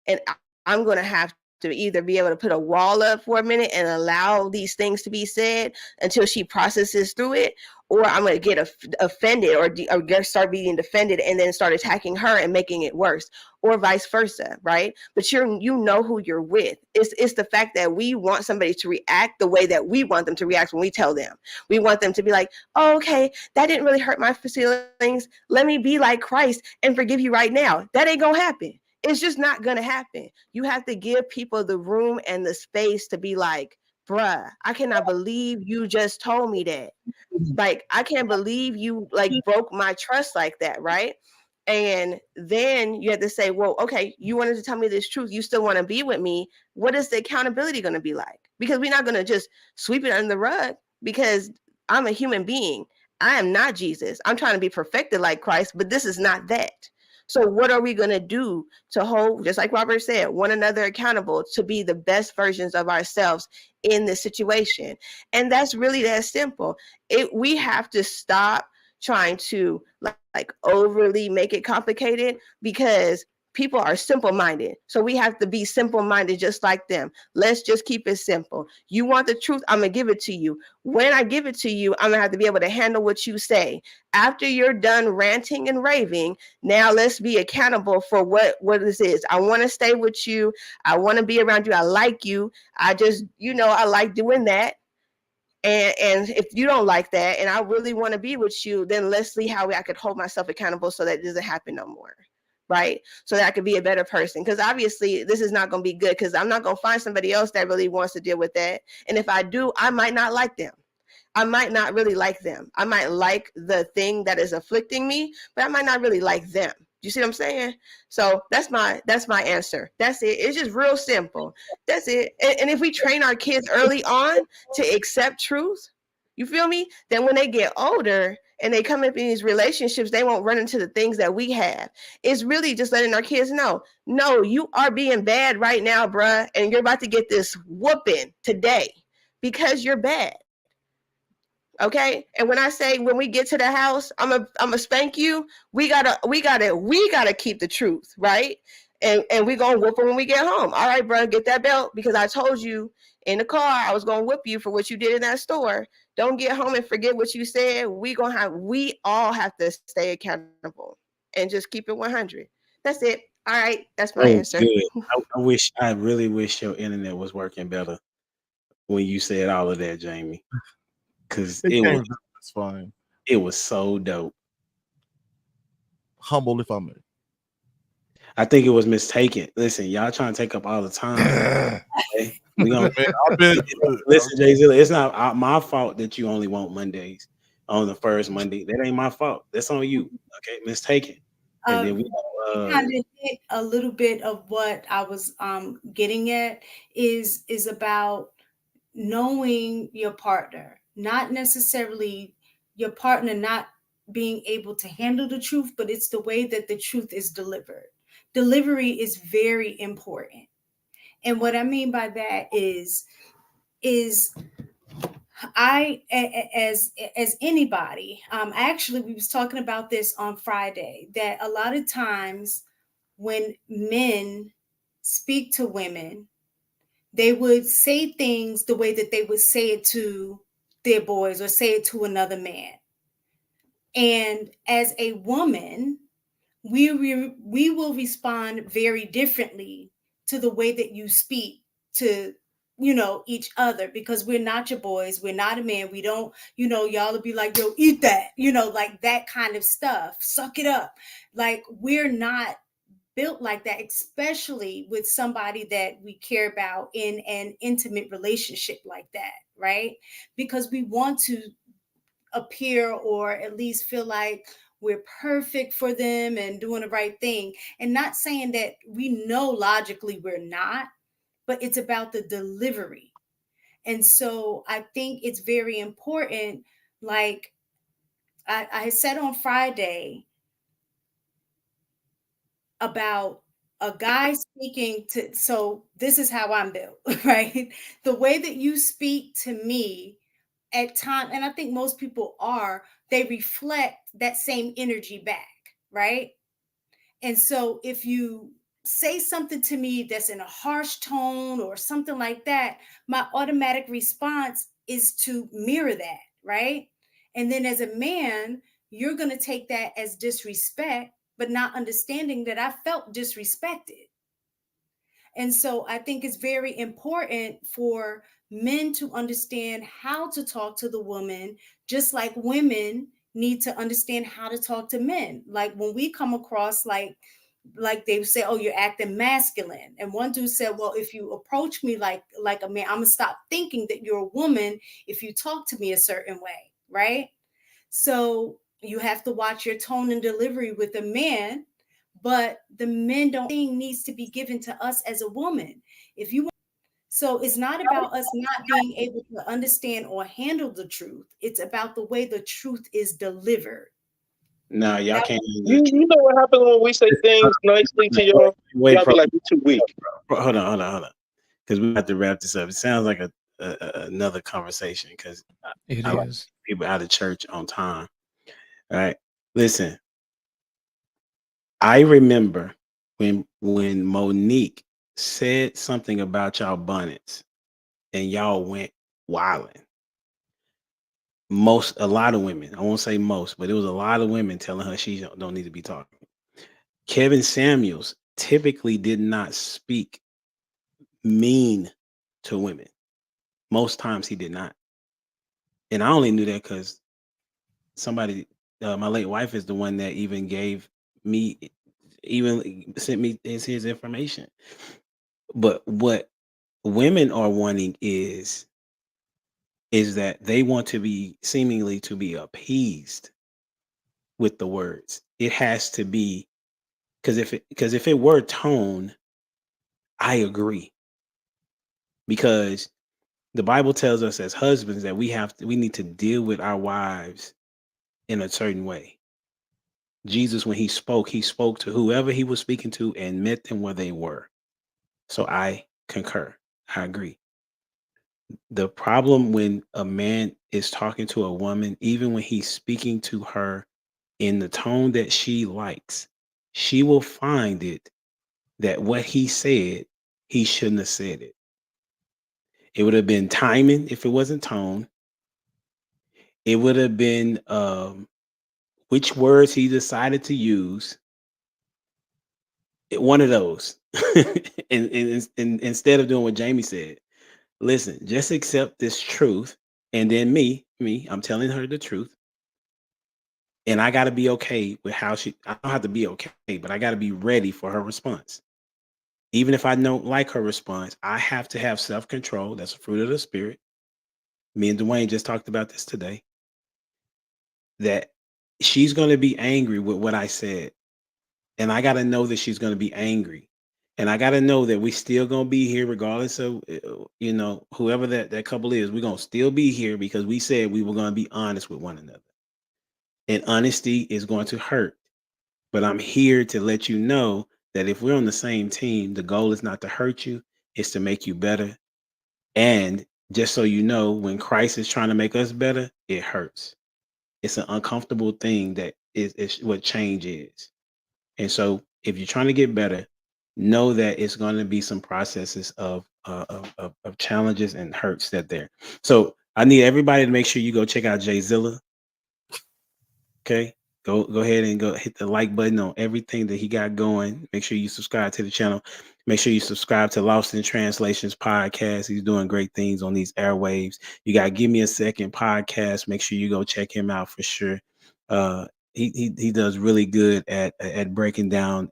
and I'm gonna have to either be able to put a wall up for a minute and allow these things to be said until she processes through it, or I'm going to get offended or start being defended and then start attacking her and making it worse, or vice versa, right? But you know who you're with. It's the fact that we want somebody to react the way that we want them to react when we tell them. We want them to be like, oh, okay, that didn't really hurt my feelings. Let me be like Christ and forgive you right now. That ain't going to happen. It's just not going to happen. You have to give people the room and the space to be like, bruh, I cannot believe you just told me that. Like, I can't believe you broke my trust like that, right? And then you have to say, well, okay, you wanted to tell me this truth. You still want to be with me. What is the accountability going to be like? Because we're not going to just sweep it under the rug, because I'm a human being. I am not Jesus. I'm trying to be perfected like Christ, but this is not that. So what are we going to do to hold, just like Robert said, one another accountable to be the best versions of ourselves in this situation? And that's really that simple. We have to stop trying to overly make it complicated, because people are simple-minded. So we have to be simple-minded just like them. Let's just keep it simple. You want the truth? I'm going to give it to you. When I give it to you, I'm going to have to be able to handle what you say. After you're done ranting and raving, now let's be accountable for what this is. I want to stay with you. I want to be around you. I like you. I just, I like doing that. And if you don't like that and I really want to be with you, then let's see how I could hold myself accountable so that it doesn't happen no more. Right? So that I could be a better person. Because obviously this is not going to be good, because I'm not going to find somebody else that really wants to deal with that. And if I do, I might not like them. I might not really like them. I might like the thing that is afflicting me, but I might not really like them. You see what I'm saying? So that's my answer. That's it. It's just real simple. That's it. And if we train our kids early on to accept truth, you feel me? Then when they get older and they come up in these relationships, they won't run into the things that we have. It's really just letting our kids know, no, you are being bad right now, bruh, and you're about to get this whooping today because you're bad. Okay. And when I say when we get to the house, I'm a spank you, we gotta keep the truth, right? And we gonna whoop her when we get home. All right, bro, get that belt, because I told you in the car I was gonna whip you for what you did in that store. Don't get home and forget what you said. We all have to stay accountable and just keep it 100. That's it. All right, that's my answer. Good. I really wish your internet was working better when you said all of that, Jamie. Because it's fine. It was so dope. Humble, if I may. I think it was mistaken. Listen, y'all trying to take up all the time. Okay? We gonna listen, Jay Zilla. It's not my fault that you only want Mondays on the first Monday. That ain't my fault. That's on you. Okay, mistaken. And then we kind of hit a little bit of what I was getting at is about knowing your partner, not necessarily your partner not being able to handle the truth, but it's the way that the truth is delivered. Delivery is very important. And what I mean by that is I, as anybody, actually, we was talking about this on Friday, that a lot of times when men speak to women, they would say things the way that they would say it to their boys or say it to another man. And as a woman, we will respond very differently to the way that you speak to, each other, because we're not your boys. We're not a man. We don't, y'all will be like, yo, eat that, like that kind of stuff. Suck it up. Like, we're not built like that, especially with somebody that we care about in an intimate relationship like that, right? Because we want to appear, or at least feel like we're perfect for them and doing the right thing. And not saying that we know logically we're not, but it's about the delivery. And so I think it's very important. Like I said on Friday about a guy speaking to, so this is how I'm built, right? The way that you speak to me at time, and I think most people are, they reflect that same energy back, right? And so if you say something to me that's in a harsh tone or something like that, my automatic response is to mirror that, right? And then as a man, you're going to take that as disrespect, but not understanding that I felt disrespected. And so I think it's very important for men to understand how to talk to the woman, just like women need to understand how to talk to men. Like when we come across like they say, oh, you're acting masculine. And one dude said, well, if you approach me like a man, I'm gonna stop thinking that you're a woman if you talk to me a certain way, right? So you have to watch your tone and delivery with a man, but the men don't think needs to be given to us as a woman. If you So it's not about us not being able to understand or handle the truth. It's about the way the truth is delivered. No, y'all can't. You know what happens when we say things nicely to y'all? Y'all be like, you're too weak. Hold on. Because we have to wrap this up. It sounds like another conversation, because I like people out of church on time. All right. Listen, I remember when Monique said something about y'all bonnets and y'all went wilding. A lot of women, I won't say most, but it was a lot of women telling her she don't need to be talking. Kevin Samuels typically did not speak mean to women. Most times he did not. And I only knew that because somebody, my late wife is the one that even sent me his information. But what women are wanting is that they want to be seemingly to be appeased with the words. It has to be, because if it were tone, I agree. Because the Bible tells us as husbands that we need to deal with our wives in a certain way. Jesus, when he spoke to whoever he was speaking to and met them where they were. So I concur. I agree. The problem when a man is talking to a woman, even when he's speaking to her in the tone that she likes, she will find it that what he said, he shouldn't have said it. It would have been timing if it wasn't tone. It would have been which words he decided to use. One of those. and instead of doing what Jamie said, listen, just accept this truth. And then me, I'm telling her the truth. And I got to be okay with how I don't have to be okay, but I got to be ready for her response. Even if I don't like her response, I have to have self-control. That's a fruit of the spirit. Me and Dwayne just talked about this today. That she's going to be angry with what I said. And I got to know that she's going to be angry. And I got to know that we still going to be here regardless of, whoever that couple is. We're going to still be here because we said we were going to be honest with one another. And honesty is going to hurt. But I'm here to let you know that if we're on the same team, the goal is not to hurt you. It's to make you better. And just so you know, when Christ is trying to make us better, it hurts. It's an uncomfortable thing that is what change is. And so if you're trying to get better, know that it's going to be some processes of challenges and hurts that there. So I need everybody to make sure you go check out Jayzilla. Okay. Go ahead and go hit the like button on everything that he got going. Make sure you subscribe to the channel. Make sure you subscribe to Lost in Translations podcast. He's doing great things on these airwaves. You got Give Me a Second podcast. Make sure you go check him out for sure. He does really good at breaking down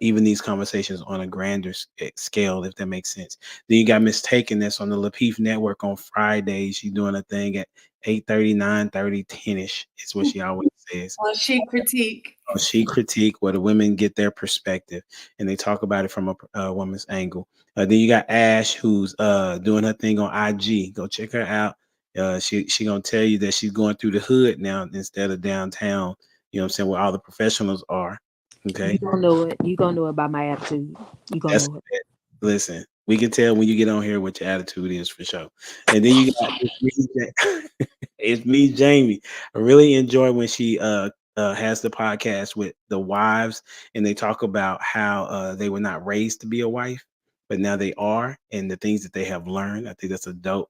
even these conversations on a grander scale, if that makes sense. Then you got Mistaken that's on the Lapeef Network on Fridays. She's doing a thing at 8:30, 9:30, 10ish. It's what she always says. Well, She Critique, where the women get their perspective and they talk about it from a woman's angle. Then you got Ash, who's doing her thing on IG. Go check her out. She gonna tell you that she's going through the hood now instead of downtown. You know what I'm saying? Where all the professionals are. Okay. You gonna know it. You gonna know it by my attitude. You gonna know it. Listen, we can tell when you get on here what your attitude is for sure. And then you got it's me, Jamie. I really enjoy when she has the podcast with the wives and they talk about how they were not raised to be a wife, but now they are, and the things that they have learned. I think that's a dope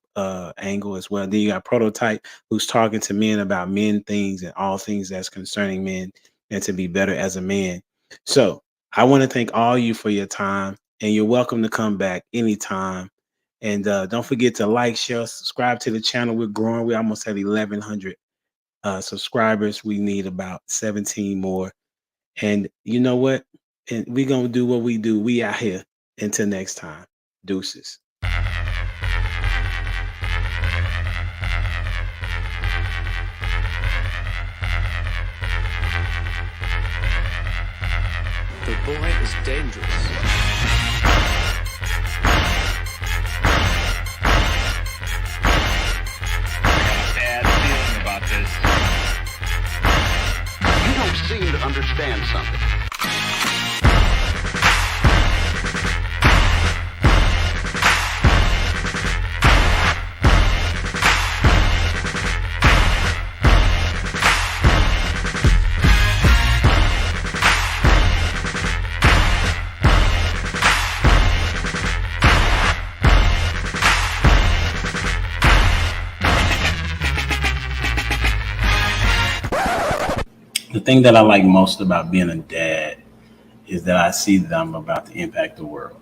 angle as well. Then you got Prototype, who's talking to men about men things and all things that's concerning men and to be better as a man. So I want to thank all you for your time, and you're welcome to come back anytime. And don't forget to like, share, subscribe to the channel. We're growing. We almost have 1,100 subscribers. We need about 17 more. And you know what? And we're going to do what we do. We out here. Until next time. Deuces. The boy is dangerous. Bad feeling about this. You don't seem to understand something. The thing that I like most about being a dad is that I see that I'm about to impact the world.